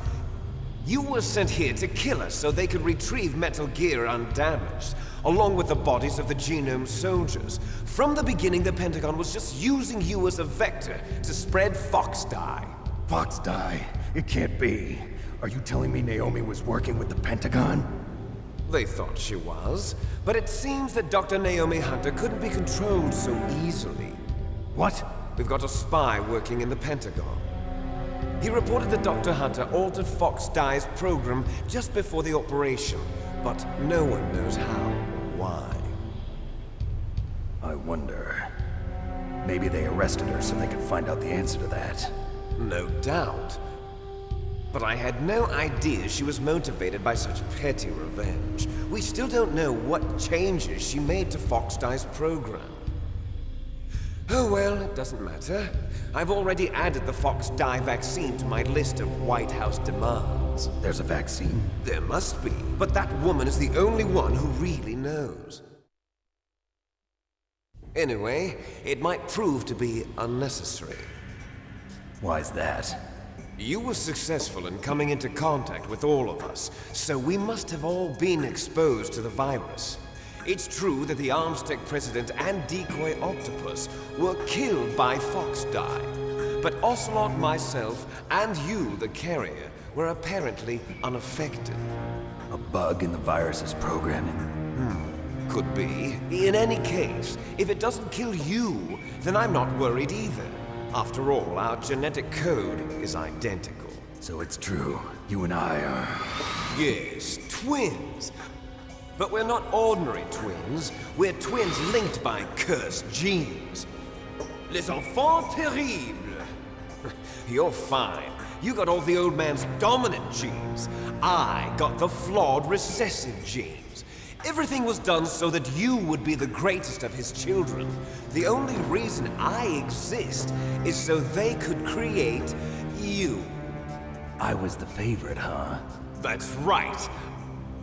You were sent here to kill us so they could retrieve Metal Gear undamaged, along with the bodies of the Genome soldiers. From the beginning, the Pentagon was just using you as a vector to spread Fox dye. Fox dye? It can't be. Are you telling me Naomi was working with the Pentagon? They thought she was, but it seems that Dr. Naomi Hunter couldn't be controlled so easily. What? We've got a spy working in the Pentagon. He reported that Dr. Hunter altered Fox Dye's program just before the operation, but no one knows how or why. I wonder... Maybe they arrested her so they could find out the answer to that. No doubt. But I had no idea she was motivated by such petty revenge. We still don't know what changes she made to Fox Dye's program. Oh well, it doesn't matter. I've already added the Fox Dye vaccine to my list of White House demands. There's a vaccine? There must be, but that woman is the only one who really knows. Anyway, it might prove to be unnecessary. Why's that? You were successful in coming into contact with all of us, so we must have all been exposed to the virus. It's true that the Arms Tech president and decoy octopus were killed by Fox Dye, but Ocelot, myself, and you, the carrier, were apparently unaffected. A bug in the virus's programming? Could be. In any case, if it doesn't kill you, then I'm not worried either. After all, our genetic code is identical. So it's true. You and I are... Yes, twins. But we're not ordinary twins. We're twins linked by cursed genes. Les enfants terribles. You're fine. You got all the old man's dominant genes. I got the flawed recessive genes. Everything was done so that you would be the greatest of his children. The only reason I exist is so they could create you. I was the favorite, huh? That's right.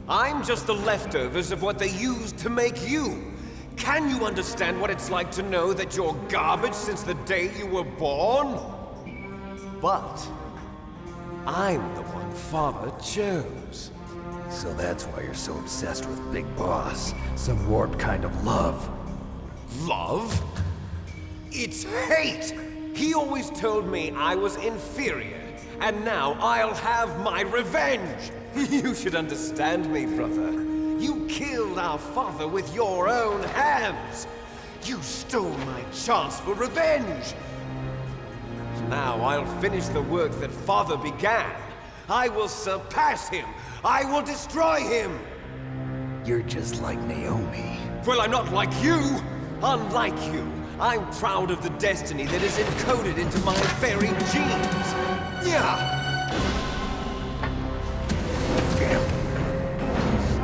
I'm just the leftovers of what they used to make you. Can you understand what it's like to know that you're garbage since the day you were born? But I'm the one Father chose. So that's why you're so obsessed with Big Boss. Some warped kind of love. Love? It's hate! He always told me I was inferior, and now I'll have my revenge! You should understand me, brother. You killed our father with your own hands! You stole my chance for revenge! Now I'll finish the work that Father began. I will surpass him! I will destroy him! You're just like Naomi. Well, I'm not like you! Unlike you, I'm proud of the destiny that is encoded into my very genes! Yeah!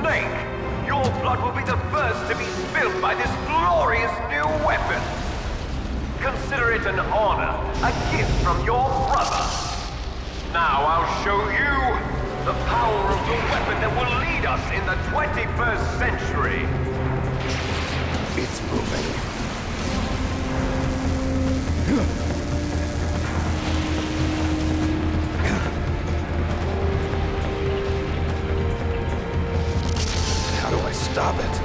Snake! Your blood will be the first to be spilled by this glorious new weapon! Consider it an honor, a gift from your brother! Now I'll show you the power of the weapon that will lead us in the 21st century! It's moving. How do I stop it?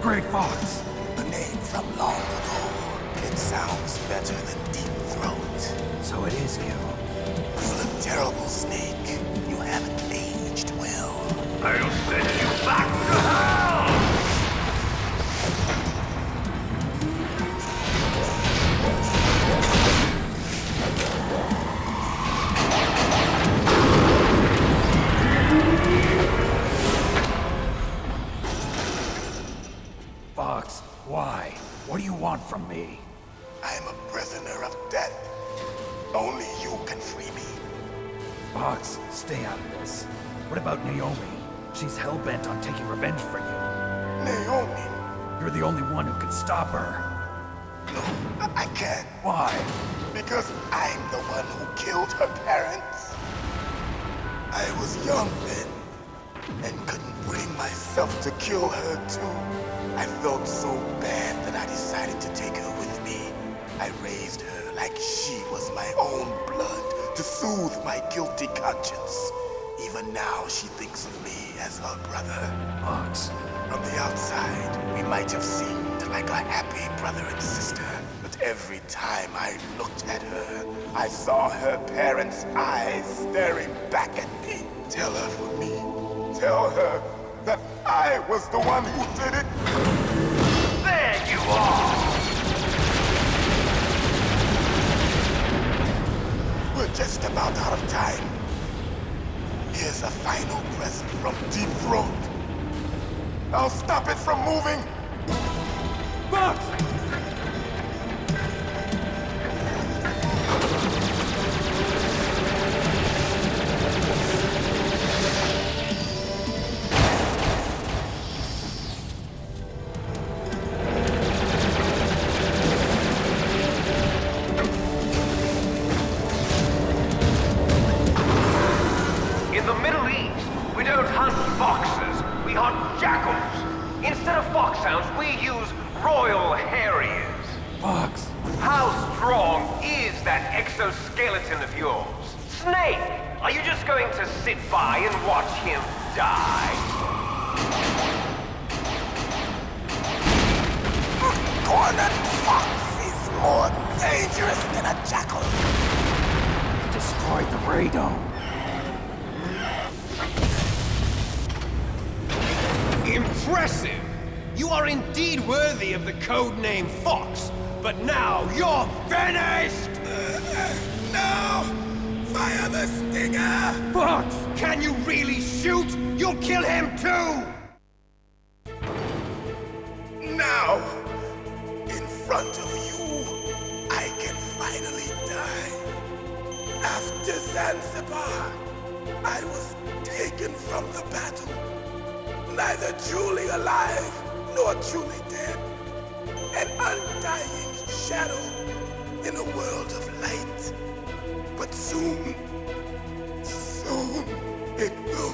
Great Fox. A name from long ago. It sounds better than Deep Throat. So it is you. You look terrible, Snake. You haven't aged well. I'll send you back to hell! Fox, why? What do you want from me? I'm a prisoner of death. Only you can free me. Fox, stay out of this. What about Naomi? She's hell-bent on taking revenge for you. Naomi? You're the only one who can stop her. No, I can't. Why? Because I'm the one who killed her parents. I was young then, and couldn't bring myself to kill her too. I felt so bad that I decided to take her with me. I raised her like she was my own blood to soothe my guilty conscience. Even now, she thinks of me as her brother. Fox. From the outside, we might have seemed like a happy brother and sister. But every time I looked at her, I saw her parents' eyes staring back at me. Tell her for me. Tell her that I was the one who did it. There you are! We're just about out of time. Here's a final present from Deep Throat. I'll stop it from moving. Fox! In the Middle East, we don't hunt foxes, we hunt jackals. Instead of foxhounds, we use royal harriers. Fox! How strong is that exoskeleton of yours? Snake, are you just going to sit by and watch him die? Cornered fox is more dangerous than a jackal. You destroyed the radome. Impressive! You are indeed worthy of the codename Fox, but now you're finished! No! Fire the stinger! Fox! Can you really shoot? You'll kill him too! Now! In front of you, I can finally die. After Zanzibar, I was taken from the battle. Neither truly alive, nor truly dead. An undying shadow in a world of light. But soon, it will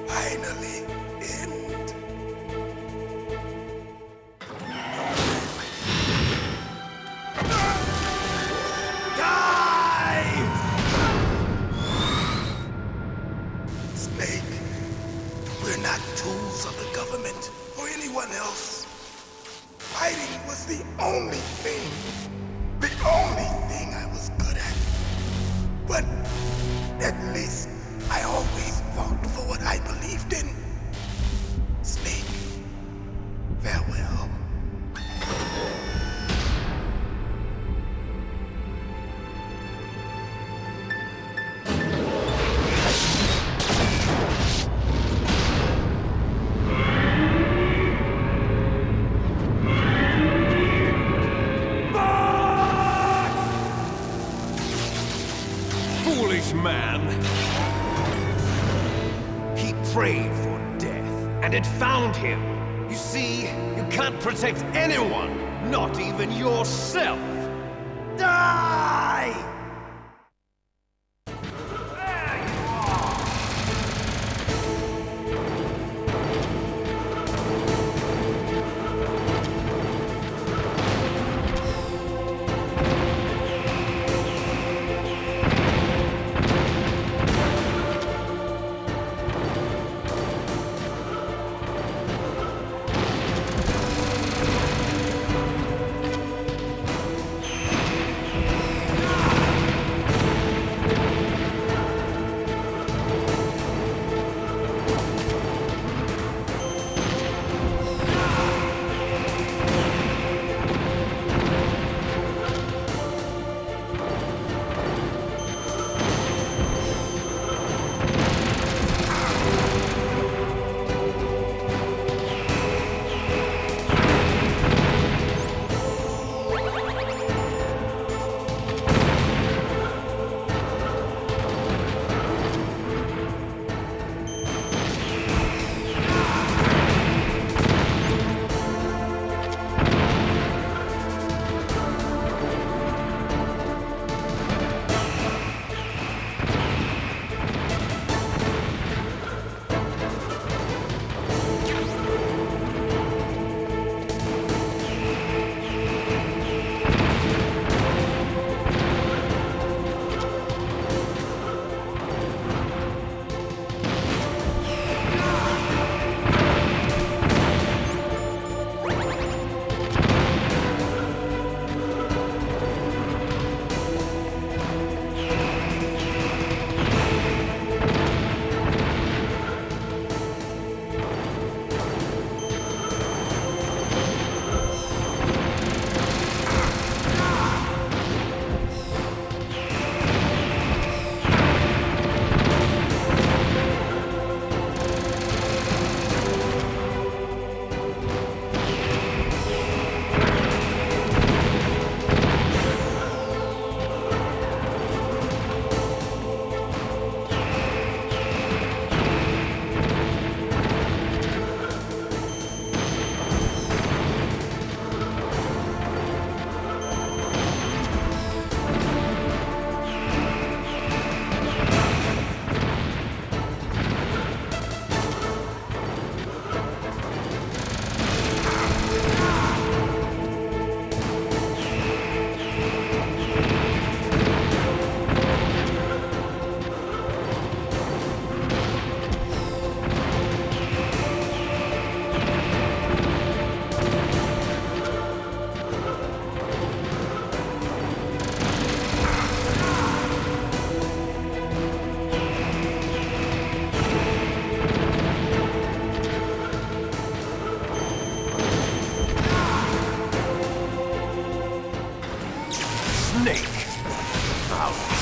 finally end. Die! Snake, we're not tools of the government or anyone else. Fighting was the only thing I was good at. But at least I always fought for what I believed in. Snake, farewell. Foolish man. He prayed for death, and it found him. You see, you can't protect anyone, not even yourself. Die! There you are!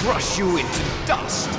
crush you into dust!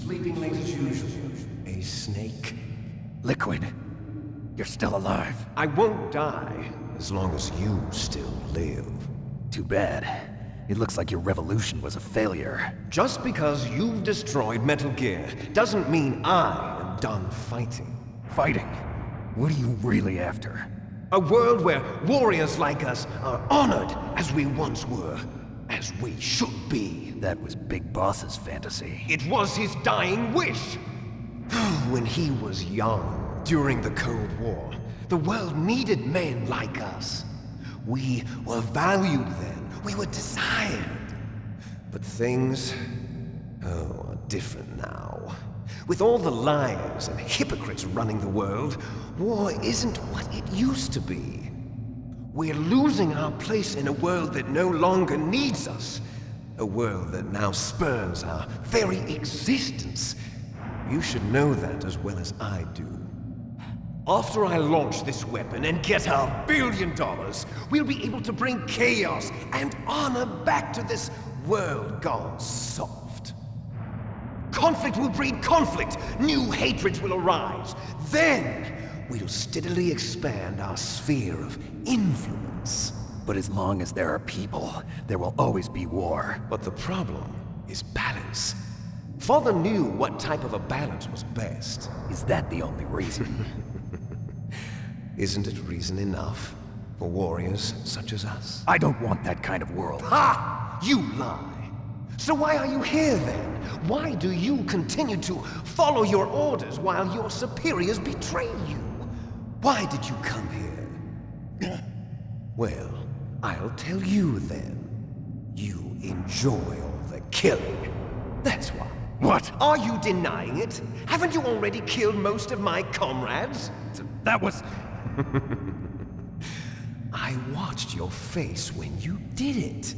Sleeping late as usual. A snake. Liquid, you're still alive. I won't die as long as you still live. Too bad. It looks like your revolution was a failure. Just because you've destroyed Metal Gear doesn't mean I am done fighting. Fighting? What are you really after? A world where warriors like us are honored as we once were, as we should be. That was Big Boss's fantasy. It was his dying wish. When he was young, during the Cold War, the world needed men like us. We were valued then. We were desired. But things, are different now. With all the liars and hypocrites running the world, war isn't what it used to be. We're losing our place in a world that no longer needs us. A world that now spurns our very existence. You should know that as well as I do. After I launch this weapon and get our $1 billion, we'll be able to bring chaos and honor back to this world gone soft. Conflict will breed conflict. New hatreds will arise. Then, we'll steadily expand our sphere of influence. But as long as there are people, there will always be war. But the problem is balance. Father knew what type of a balance was best. Is that the only reason? Isn't it reason enough for warriors such as us? I don't want that kind of world. Ha! You lie! So why are you here then? Why do you continue to follow your orders while your superiors betray you? Why did you come here? Well, I'll tell you then. You enjoy all the killing. That's why. What? Are you denying it? Haven't you already killed most of my comrades? That was... I watched your face when you did it.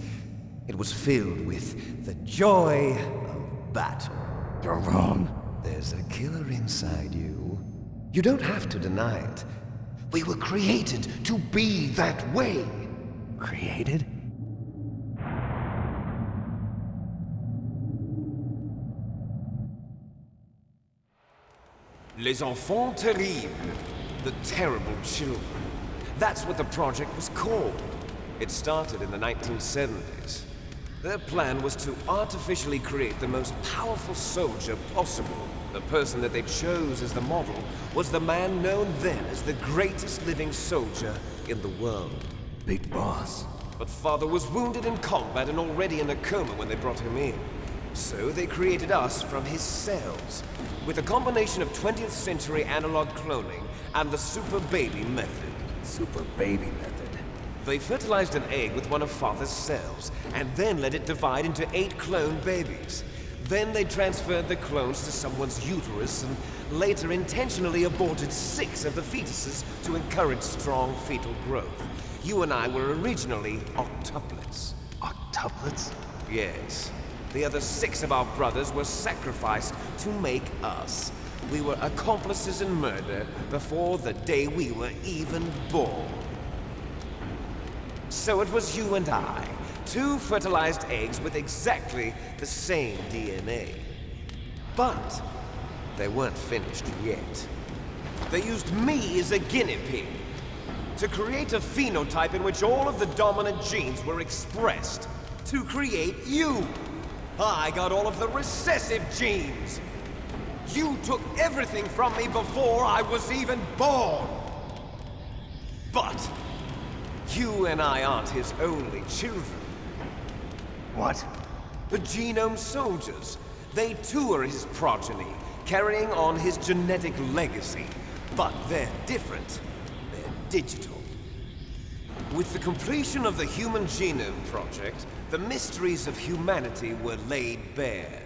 It was filled with the joy of battle. You're wrong. There's a killer inside you. You don't have to deny it. We were created to be that way. Created? Les enfants terribles. The terrible children. That's what the project was called. It started in the 1970s. Their plan was to artificially create the most powerful soldier possible. The person that they chose as the model was the man known then as the greatest living soldier in the world. Big Boss. But Father was wounded in combat and already in a coma when they brought him in. So they created us from his cells, with a combination of 20th century analog cloning and the super baby method. Super baby method. They fertilized an egg with one of Father's cells, and then let it divide into 8 clone babies. Then they transferred the clones to someone's uterus, and later intentionally aborted 6 of the fetuses to encourage strong fetal growth. You and I were originally octuplets. Octuplets? Yes. The other 6 of our brothers were sacrificed to make us. We were accomplices in murder before the day we were even born. So it was you and I, 2 fertilized eggs with exactly the same DNA. But they weren't finished yet. They used me as a guinea pig to create a phenotype in which all of the dominant genes were expressed. To create you. I got all of the recessive genes. You took everything from me before I was even born. But you and I aren't his only children. What? The Genome Soldiers. They too are his progeny, carrying on his genetic legacy. But they're different. They're digital. With the completion of the Human Genome Project, the mysteries of humanity were laid bare.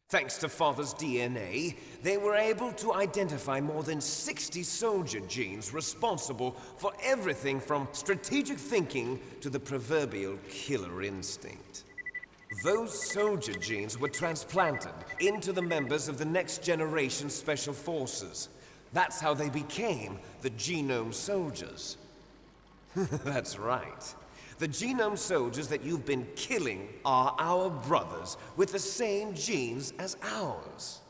Thanks to Father's DNA, they were able to identify more than 60 soldier genes responsible for everything from strategic thinking to the proverbial killer instinct. Those soldier genes were transplanted into the members of the next generation special forces. That's how they became the Genome Soldiers. That's right. The Genome Soldiers that you've been killing are our brothers with the same genes as ours.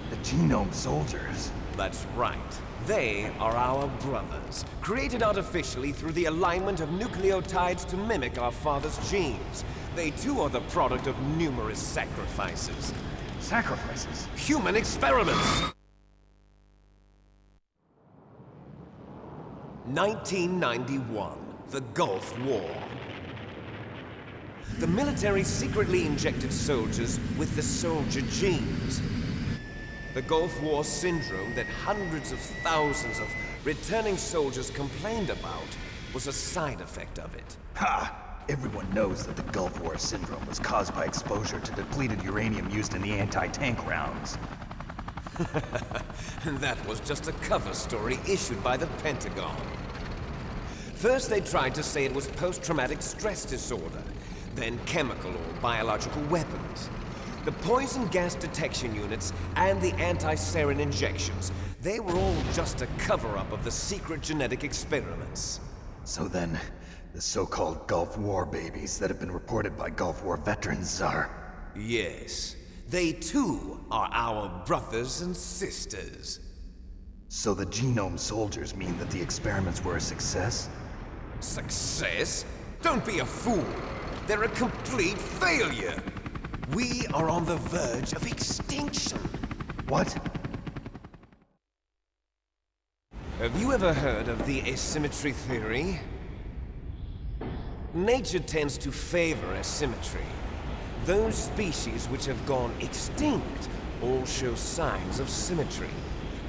The Genome Soldiers? That's right. They are our brothers, created artificially through the alignment of nucleotides to mimic our father's genes. They too are the product of numerous sacrifices. Sacrifices? Human experiments! 1991, the Gulf War. The military secretly injected soldiers with the soldier genes. The Gulf War syndrome that hundreds of thousands of returning soldiers complained about was a side effect of it. Ha! Everyone knows that the Gulf War syndrome was caused by exposure to depleted uranium used in the anti-tank rounds. That was just a cover story issued by the Pentagon. First they tried to say it was post-traumatic stress disorder, then chemical or biological weapons. The poison gas detection units and the anti-sarin injections, they were all just a cover-up of the secret genetic experiments. So then, the so-called Gulf War babies that have been reported by Gulf War veterans are... Yes. They too are our brothers and sisters. So the Genome Soldiers mean that the experiments were a success? Success? Don't be a fool. They're a complete failure. We are on the verge of extinction. What? Have you ever heard of the asymmetry theory? Nature tends to favor asymmetry. Those species which have gone extinct all show signs of symmetry.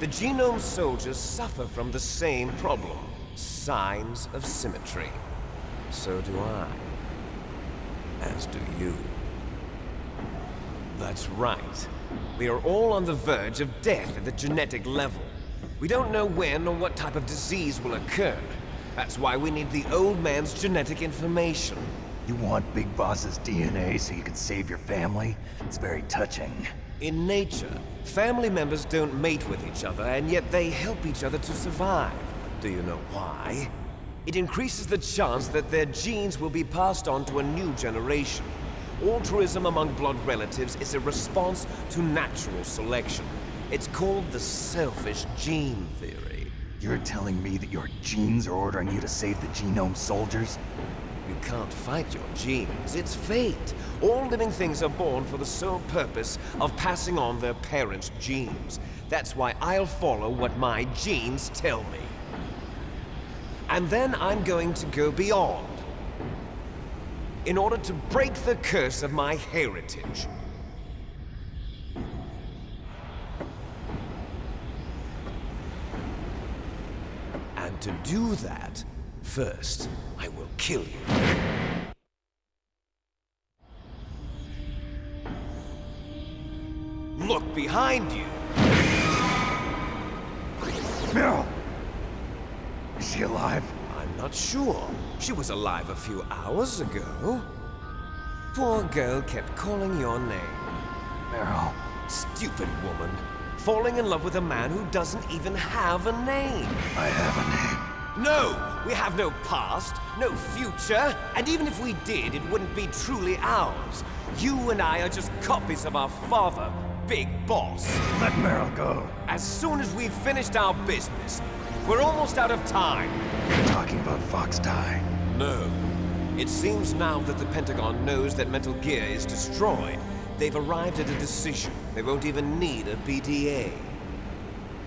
The Genome Soldiers suffer from the same problem, signs of symmetry. So do I. As do you. That's right. We are all on the verge of death at the genetic level. We don't know when or what type of disease will occur. That's why we need the old man's genetic information. You want Big Boss's DNA so you can save your family? It's very touching. In nature, family members don't mate with each other, and yet they help each other to survive. Do you know why? It increases the chance that their genes will be passed on to a new generation. Altruism among blood relatives is a response to natural selection. It's called the selfish gene theory. You're telling me that your genes are ordering you to save the Genome Soldiers? You can't fight your genes. It's fate. All living things are born for the sole purpose of passing on their parents' genes. That's why I'll follow what my genes tell me. And then I'm going to go beyond, in order to break the curse of my heritage. And to do that, first, I will kill you. Look behind you! Meryl! Is she alive? I'm not sure. She was alive a few hours ago. Poor girl kept calling your name. Meryl. Stupid woman. Falling in love with a man who doesn't even have a name. I have a name. No, we have no past, no future, and even if we did, it wouldn't be truly ours. You and I are just copies of our father, Big Boss. Let Meryl go. As soon as we've finished our business, we're almost out of time. You're talking about Fox Die. No. It seems now that the Pentagon knows that Metal Gear is destroyed, they've arrived at a decision. They won't even need a BDA.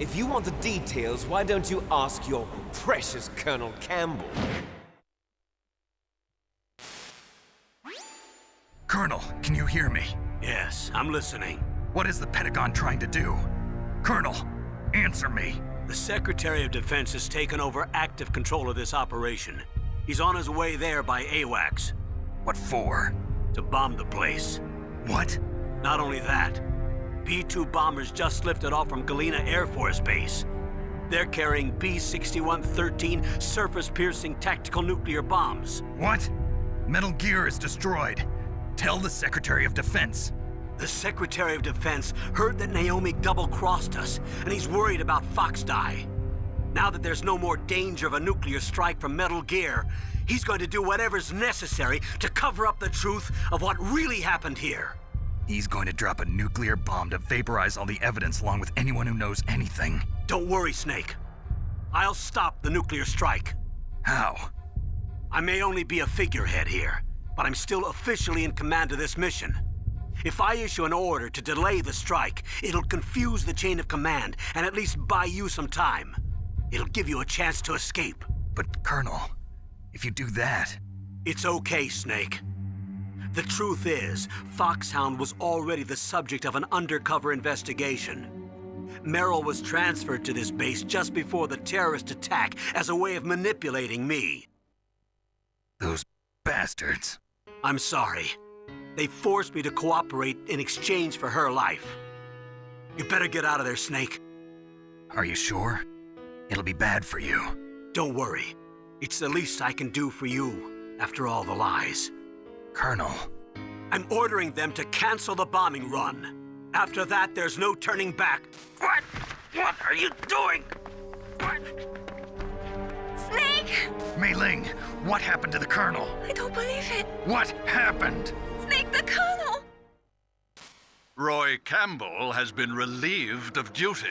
If you want the details, why don't you ask your precious Colonel Campbell? Colonel, can you hear me? Yes, I'm listening. What is the Pentagon trying to do? Colonel, answer me. The Secretary of Defense has taken over active control of this operation. He's on his way there by AWACS. What for? To bomb the place. What? Not only that, B-2 bombers just lifted off from Galena Air Force Base. They're carrying B-6113 surface-piercing tactical nuclear bombs. What? Metal Gear is destroyed. Tell the Secretary of Defense. The Secretary of Defense heard that Naomi double-crossed us, and he's worried about Fox Die. Now that there's no more danger of a nuclear strike from Metal Gear, he's going to do whatever's necessary to cover up the truth of what really happened here. He's going to drop a nuclear bomb to vaporize all the evidence along with anyone who knows anything. Don't worry, Snake. I'll stop the nuclear strike. How? I may only be a figurehead here, but I'm still officially in command of this mission. If I issue an order to delay the strike, it'll confuse the chain of command and at least buy you some time. It'll give you a chance to escape. But, Colonel, if you do that... It's okay, Snake. The truth is, Foxhound was already the subject of an undercover investigation. Merrill was transferred to this base just before the terrorist attack as a way of manipulating me. Those bastards. I'm sorry. They forced me to cooperate in exchange for her life. You better get out of there, Snake. Are you sure? It'll be bad for you. Don't worry. It's the least I can do for you, after all the lies. Colonel. I'm ordering them to cancel the bombing run. After that, there's no turning back. What? What are you doing? What? Snake! Mei Ling, what happened to the Colonel? I don't believe it. What happened? Snake, the Colonel! Roy Campbell has been relieved of duty.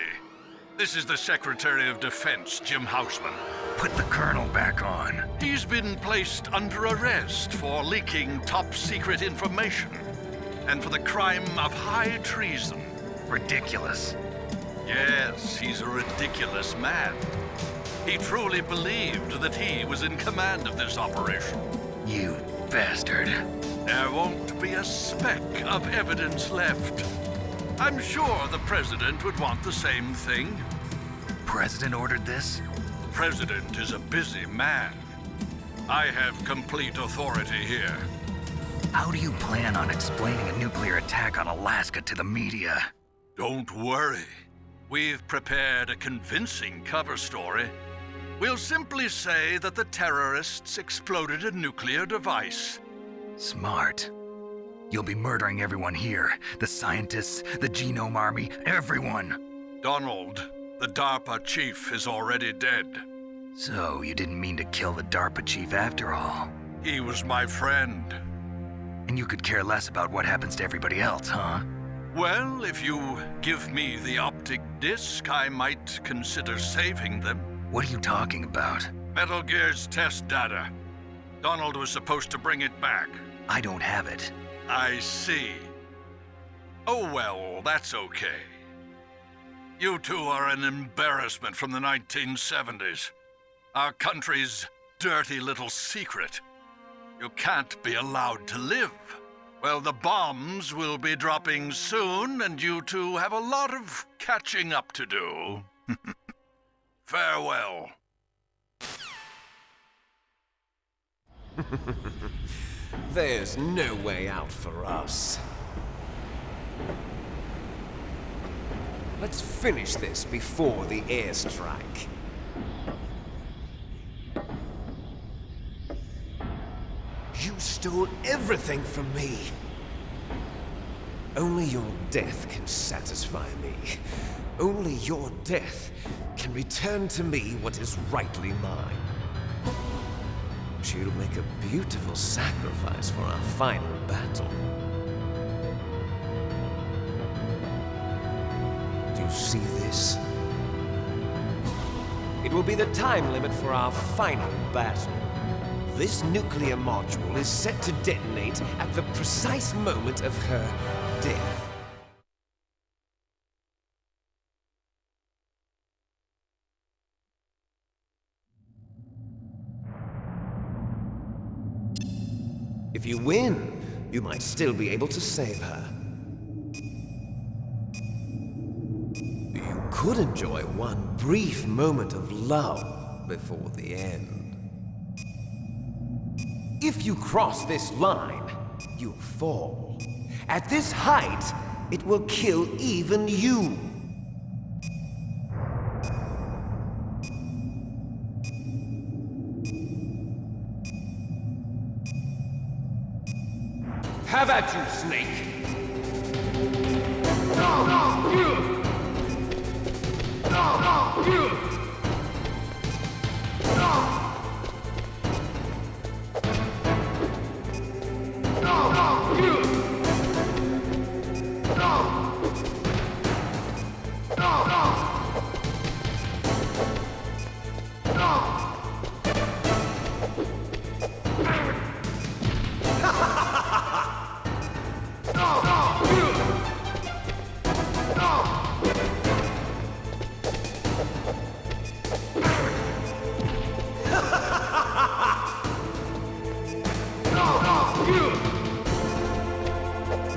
This is the Secretary of Defense, Jim Houseman. Put the Colonel back on. He's been placed under arrest for leaking top-secret information and for the crime of high treason. Ridiculous. Yes, he's a ridiculous man. He truly believed that he was in command of this operation. You bastard. There won't be a speck of evidence left. I'm sure the President would want the same thing. President ordered this? President is a busy man. I have complete authority here. How do you plan on explaining a nuclear attack on Alaska to the media? Don't worry. We've prepared a convincing cover story. We'll simply say that the terrorists exploded a nuclear device. Smart. You'll be murdering everyone here. The scientists, the Genome Army, everyone. Donald, the DARPA chief, is already dead. So you didn't mean to kill the DARPA chief after all? He was my friend. And you could care less about what happens to everybody else, huh? Well, if you give me the optic disc, I might consider saving them. What are you talking about? Metal Gear's test data. Donald was supposed to bring it back. I don't have it. I see. Oh well, that's okay. You two are an embarrassment from the 1970s. Our country's dirty little secret. You can't be allowed to live. Well, the bombs will be dropping soon, and you two have a lot of catching up to do. Farewell. There's no way out for us. Let's finish this before the airstrike. You stole everything from me. Only your death can satisfy me. Only your death can return to me what is rightly mine. bet you it'll make a beautiful sacrifice for our final battle. Do you see this? It will be the time limit for our final battle. This nuclear module is set to detonate at the precise moment of her death. If you win, you might still be able to save her. You could enjoy one brief moment of love before the end. If you cross this line, you'll fall. At this height, it will kill even you. Have at you, Snake!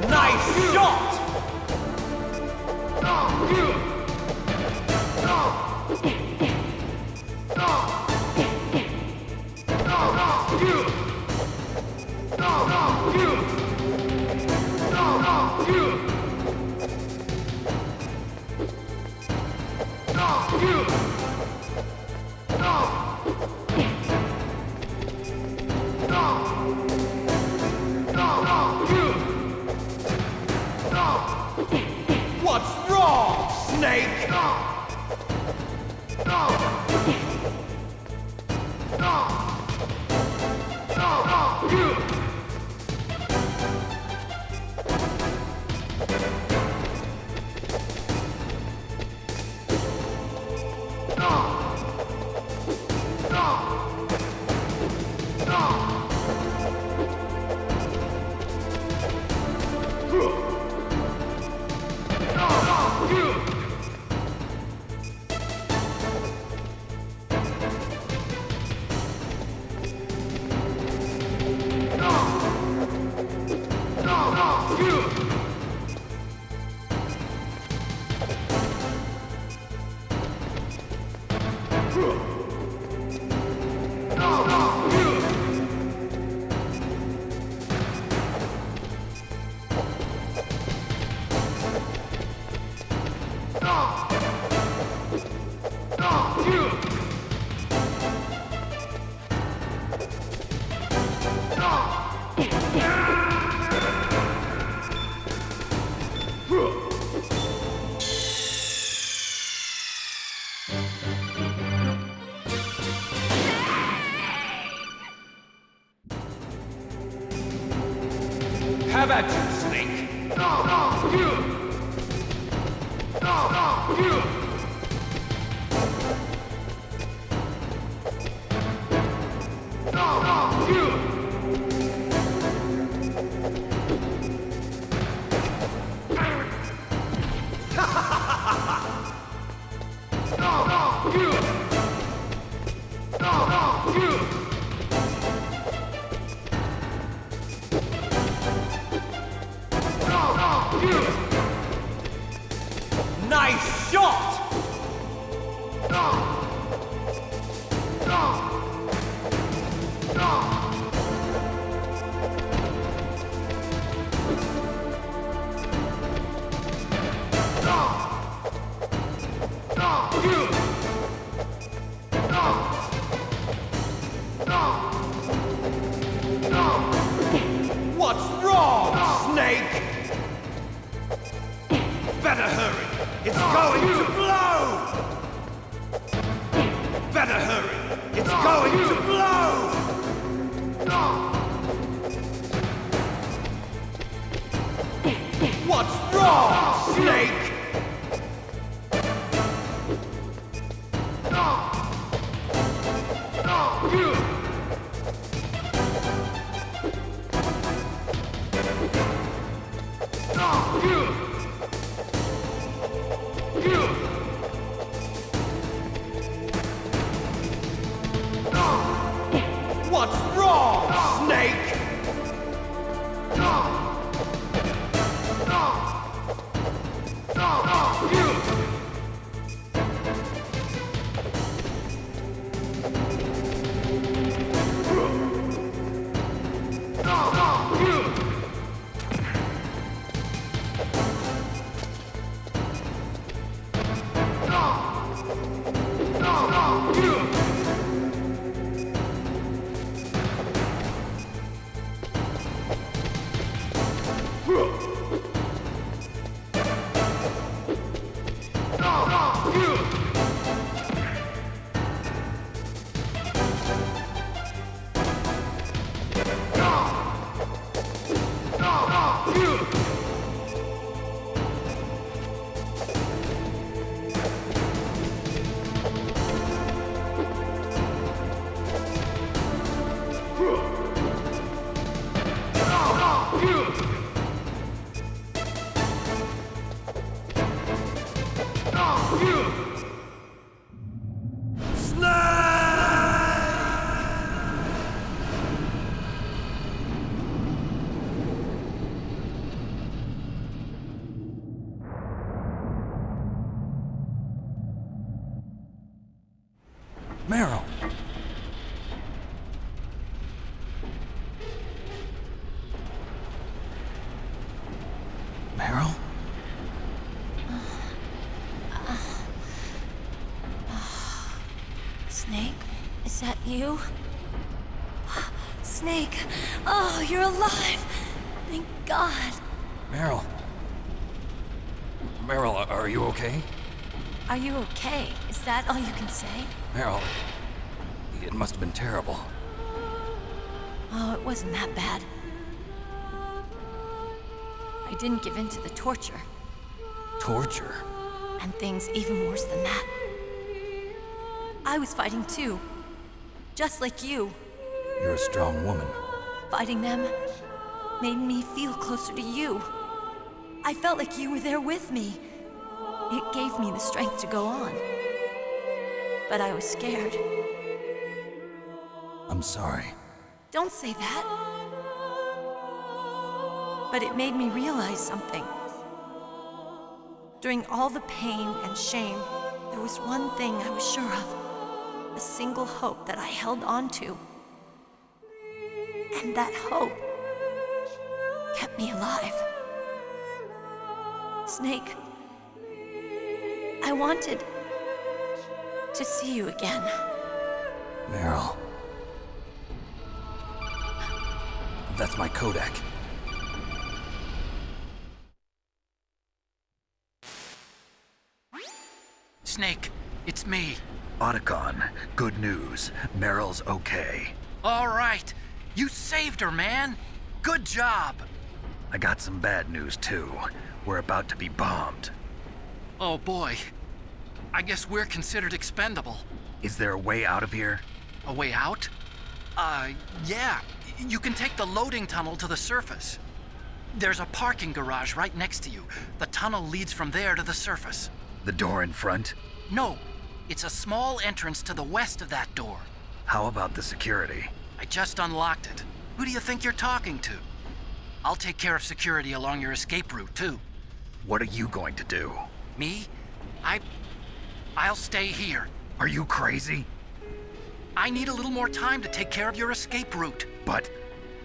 Nice shot! What's wrong, Snake? Have at you, Snake! Nice shot! wrong, Snake? What's wrong, Snake? Meryl! Meryl? Snake? Is that you? Snake! Oh, you're alive! Thank God! Meryl? Meryl, are you okay? Are you okay? Is that all you can say? Meryl, it must have been terrible. Oh, it wasn't that bad. I didn't give in to the torture. Torture? And things even worse than that. I was fighting too. Just like you. You're a strong woman. Fighting them made me feel closer to you. I felt like you were there with me. It gave me the strength to go on. But I was scared. I'm sorry. Don't say that. But it made me realize something. During all the pain and shame, there was one thing I was sure of. A single hope that I held on to. And that hope kept me alive. Snake, I wanted to see you again. Meryl. That's my codec. Snake, it's me. Otacon, good news. Meryl's okay. All right. You saved her, man. Good job. I got some bad news, too. We're about to be bombed. Oh, boy. I guess we're considered expendable. Is there a way out of here? A way out? Yeah. You can take the loading tunnel to the surface. There's a parking garage right next to you. The tunnel leads from there to the surface. The door in front? No. It's a small entrance to the west of that door. How about the security? I just unlocked it. Who do you think you're talking to? I'll take care of security along your escape route, too. What are you going to do? Me? I'll stay here. Are you crazy? I need a little more time to take care of your escape route. But...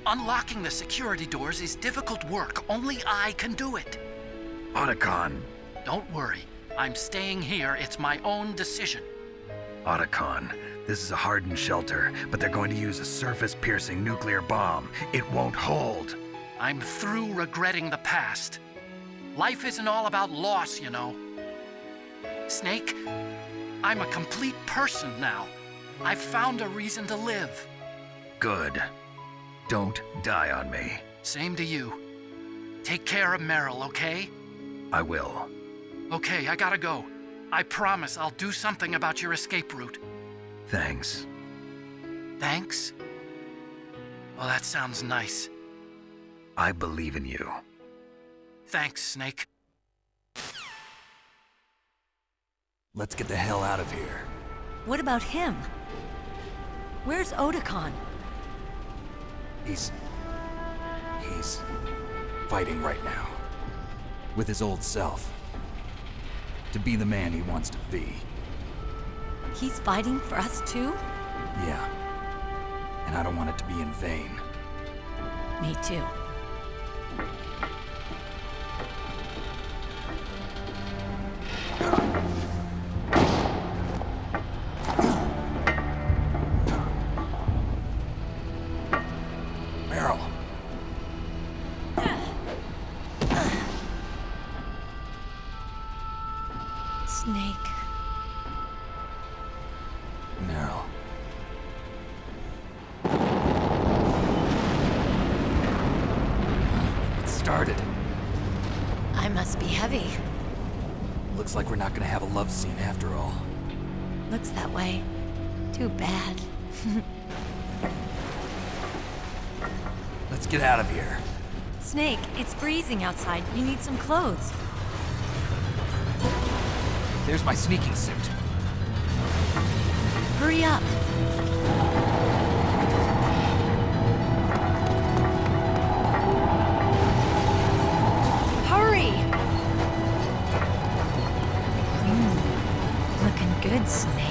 Unlocking the security doors is difficult work. Only I can do it. Otacon. Don't worry. I'm staying here. It's my own decision. Otacon, this is a hardened shelter, but they're going to use a surface-piercing nuclear bomb. It won't hold. I'm through regretting the past. Life isn't all about loss, you know. Snake, I'm a complete person now. I've found a reason to live. Good. Don't die on me. Same to you. Take care of Meryl, okay? I will. Okay, I gotta go. I promise I'll do something about your escape route. Thanks. Thanks? Well, that sounds nice. I believe in you. Thanks, Snake. Let's get the hell out of here. What about him? Where's Otakon? He's fighting right now. With his old self. To be the man he wants to be. He's fighting for us too? Yeah. And I don't want it to be in vain. Me too. Meryl. Snake. Meryl. It started. I must be heavy. Looks like we're not gonna have a love scene after all. Looks that way. Too bad. Let's get out of here. Snake, it's freezing outside. You need some clothes. There's my sneaking suit. Hurry up. Hurry! Looking good, Snake.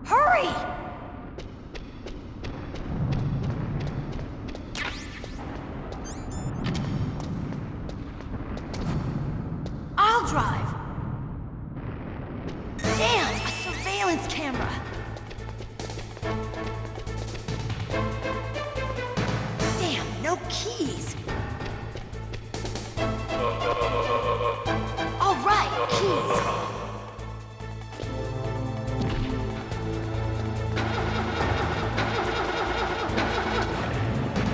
Hurry! I'll drive. Damn, a surveillance camera. Damn, no keys. All right, keys.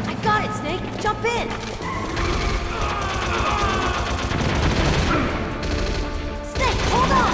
I got it, Snake. Jump in. Snake, hold on.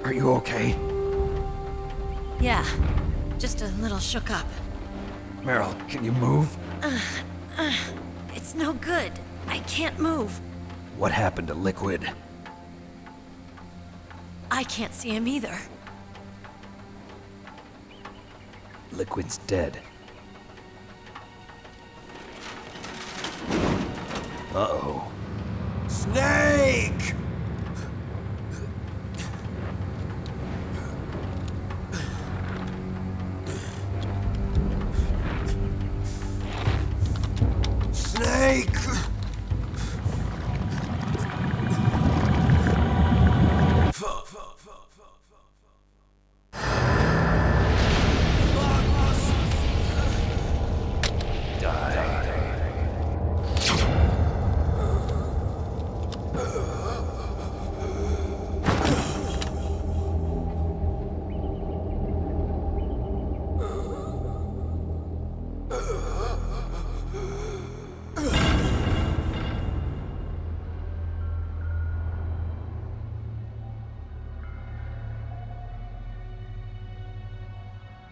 Are you okay? Yeah, just a little shook up. Meryl, can you move? It's no good. I can't move. What happened to Liquid? I can't see him either. Liquid's dead. Uh-oh. Snake! Snake!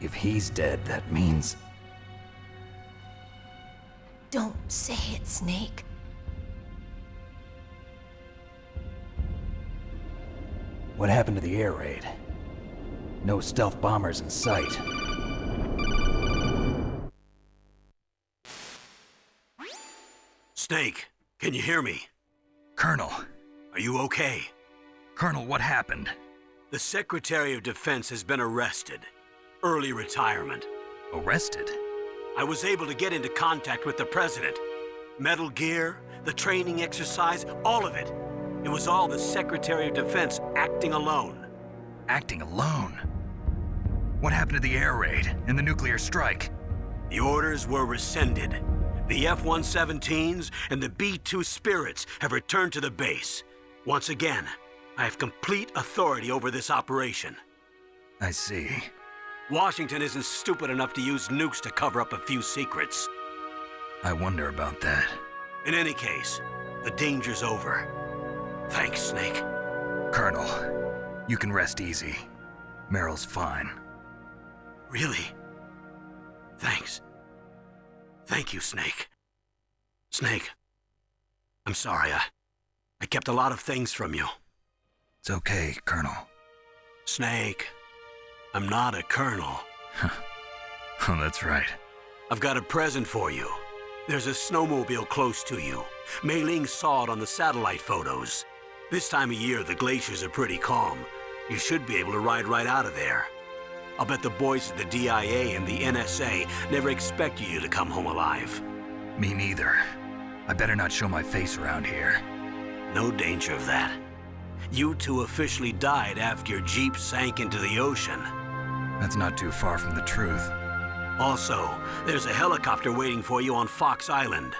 If he's dead, that means... Don't say it, Snake. What happened to the air raid? No stealth bombers in sight. Snake, can you hear me? Colonel. Are you okay? Colonel, what happened? The Secretary of Defense has been arrested. Early retirement. Arrested? I was able to get into contact with the President. Metal Gear, the training exercise, all of it. It was all the Secretary of Defense acting alone. Acting alone? What happened to the air raid and the nuclear strike? The orders were rescinded. The F-117s and the B-2 Spirits have returned to the base. Once again, I have complete authority over this operation. I see. Washington isn't stupid enough to use nukes to cover up a few secrets. I wonder about that. In any case, the danger's over. Thanks, Snake. Colonel, you can rest easy. Meryl's fine. Really? Thanks. Thank you, Snake. Snake, I'm sorry. I kept a lot of things from you. It's okay, Colonel. Snake, I'm not a colonel. Oh, that's right. I've got a present for you. There's a snowmobile close to you. Mei Ling saw it on the satellite photos. This time of year, the glaciers are pretty calm. You should be able to ride right out of there. I'll bet the boys at the DIA and the NSA never expected you to come home alive. Me neither. I better not show my face around here. No danger of that. You two officially died after your Jeep sank into the ocean. That's not too far from the truth. Also, there's a helicopter waiting for you on Fox Island.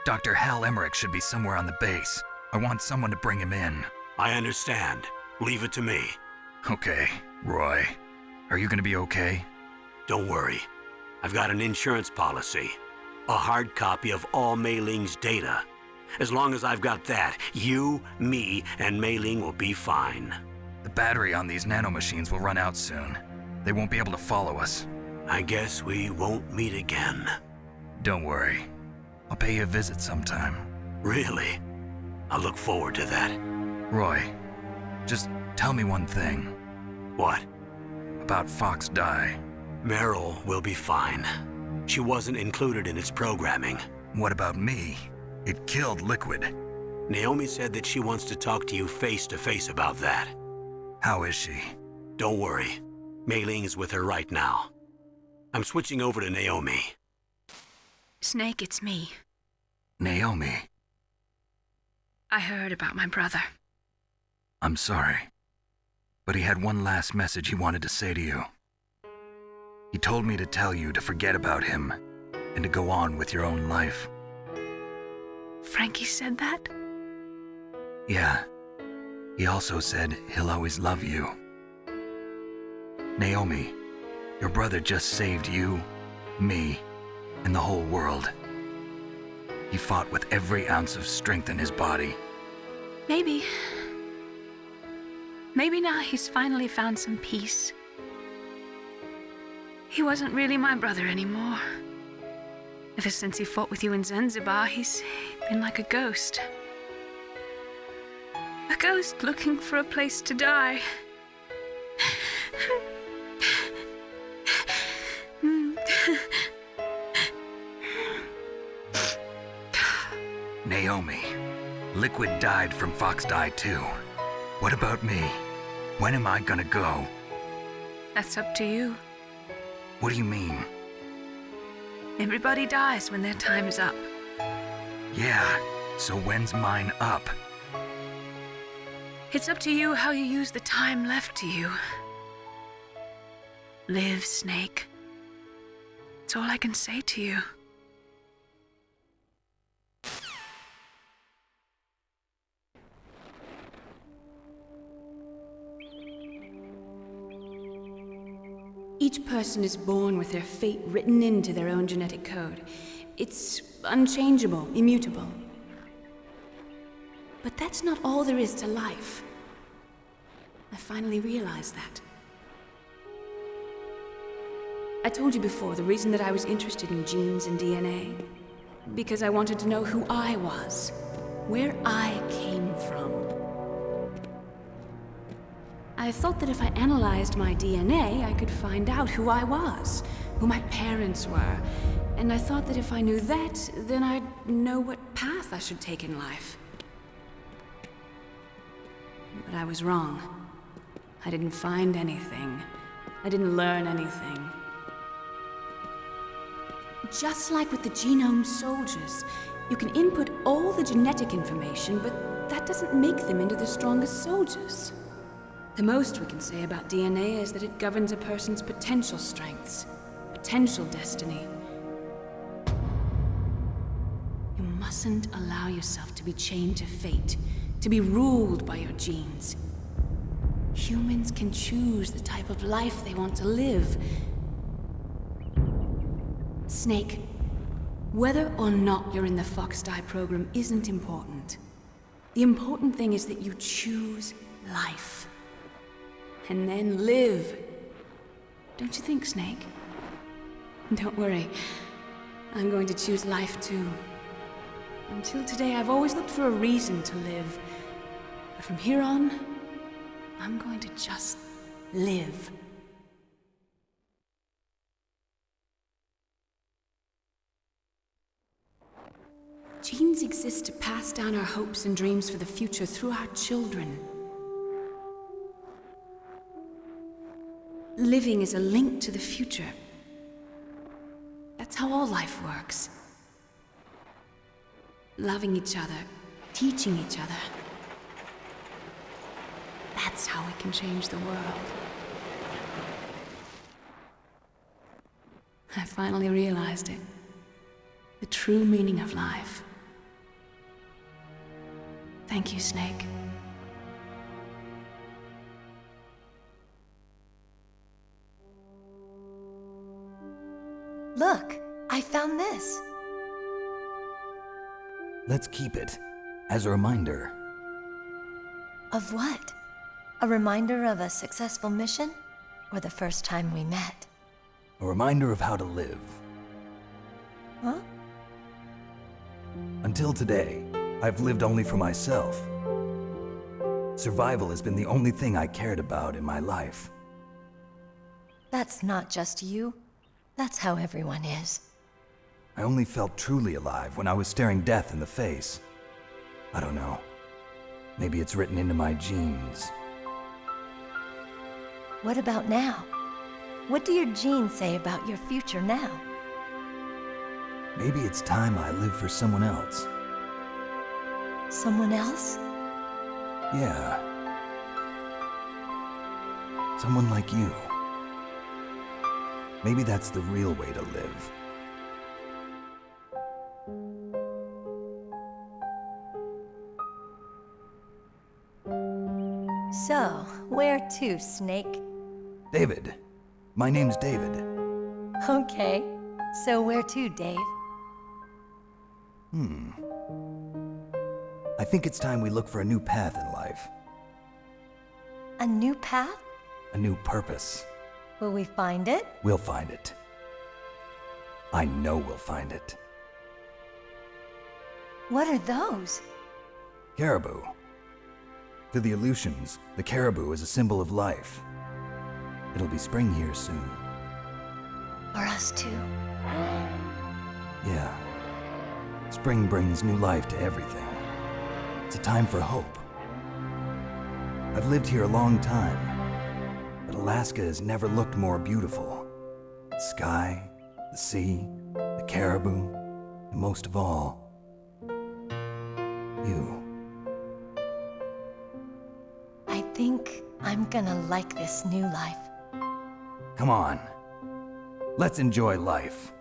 Dr. Hal Emmerich should be somewhere on the base. I want someone to bring him in. I understand. Leave it to me. Okay, Roy. Are you gonna be okay? Don't worry. I've got an insurance policy. A hard copy of all Mei Ling's data. As long as I've got that, you, me, and Mei Ling will be fine. The battery on these nanomachines will run out soon. They won't be able to follow us. I guess we won't meet again. Don't worry. I'll pay you a visit sometime. Really? I look forward to that. Roy, just tell me one thing. What? About Fox Die. Meryl will be fine. She wasn't included in its programming. What about me? It killed Liquid. Naomi said that she wants to talk to you face to face about that. How is she? Don't worry. Mei Ling is with her right now. I'm switching over to Naomi. Snake, it's me. Naomi. I heard about my brother. I'm sorry. But he had one last message he wanted to say to you. He told me to tell you to forget about him and to go on with your own life. Frankie said that? Yeah. He also said he'll always love you. Naomi, your brother just saved you, me, and the whole world. He fought with every ounce of strength in his body. Maybe. Maybe now he's finally found some peace. He wasn't really my brother anymore. Ever since he fought with you in Zanzibar, he's been like a ghost. A ghost looking for a place to die. Naomi, Liquid died from Fox died too. What about me? When am I gonna go? That's up to you. What do you mean? Everybody dies when their time's up. Yeah, so when's mine up? It's up to you how you use the time left to you. Live, Snake. That's all I can say to you. Each person is born with their fate written into their own genetic code. It's unchangeable, immutable. But that's not all there is to life. I finally realized that. I told you before the reason that I was interested in genes and DNA. Because I wanted to know who I was, where I came from. I thought that if I analyzed my DNA, I could find out who I was, who my parents were. And I thought that if I knew that, then I'd know what path I should take in life. But I was wrong. I didn't find anything. I didn't learn anything. Just like with the genome soldiers, you can input all the genetic information, but that doesn't make them into the strongest soldiers. The most we can say about DNA is that it governs a person's potential strengths, potential destiny. You mustn't allow yourself to be chained to fate, to be ruled by your genes. Humans can choose the type of life they want to live. Snake, whether or not you're in the Fox Die program isn't important. The important thing is that you choose life. And then live. Don't you think, Snake? Don't worry. I'm going to choose life too. Until today, I've always looked for a reason to live. But from here on, I'm going to just live. Genes exist to pass down our hopes and dreams for the future through our children. Living is a link to the future. That's how all life works. Loving each other, teaching each other. That's how we can change the world. I finally realized it. The true meaning of life. Thank you, Snake. Look, I found this. Let's keep it as a reminder. Of what? A reminder of a successful mission? Or the first time we met? A reminder of how to live. Huh? Until today, I've lived only for myself. Survival has been the only thing I cared about in my life. That's not just you. That's how everyone is. I only felt truly alive when I was staring death in the face. I don't know. Maybe it's written into my genes. What about now? What do your genes say about your future now? Maybe it's time I live for someone else. Someone else? Yeah. Someone like you. Maybe that's the real way to live. So, where to, Snake? David. My name's David. Okay. So where to, Dave? I think it's time we look for a new path in life. A A new path? A new purpose. Will we find it? We'll find it. I know we'll find it. What are those? Caribou. To the Aleutians, the caribou is a symbol of life. It'll be spring here soon. For us too. Yeah. Spring brings new life to everything. It's a time for hope. I've lived here a long time, but Alaska has never looked more beautiful. The sky, the sea, the caribou, and most of all, you. I think I'm gonna like this new life. Come on. Let's enjoy life.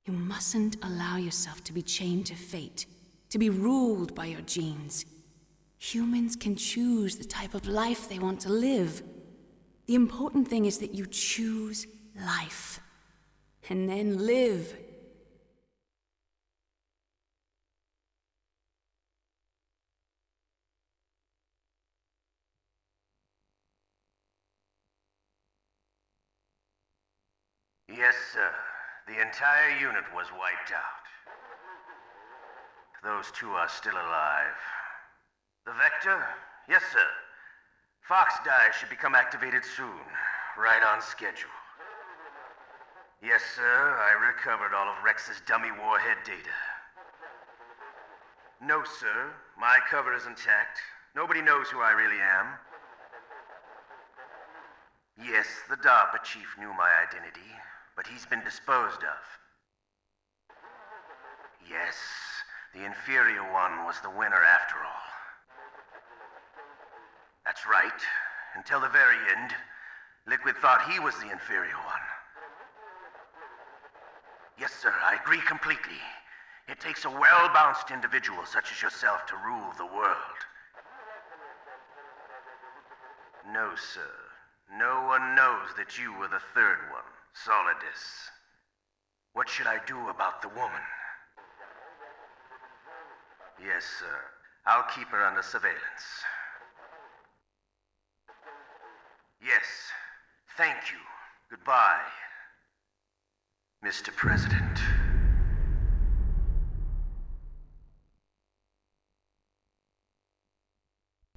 You mustn't allow yourself to be chained to fate, to be ruled by your genes. Humans can choose the type of life they want to live. The important thing is that you choose life, and then live. Yes, sir. The entire unit was wiped out. Those two are still alive. The Vector? Yes, sir. Fox Die should become activated soon. Right on schedule. Yes, sir. I recovered all of Rex's dummy warhead data. No, sir. My cover is intact. Nobody knows who I really am. Yes, the DARPA chief knew my identity, but he's been disposed of. Yes, the inferior one was the winner after all. That's right. Until the very end, Liquid thought he was the inferior one. Yes, sir, I agree completely. It takes a well-balanced individual such as yourself to rule the world. No, sir. No one knows that you were the third one, Solidus. What should I do about the woman? Yes, sir. I'll keep her under surveillance. Yes. Thank you. Goodbye, Mr. President.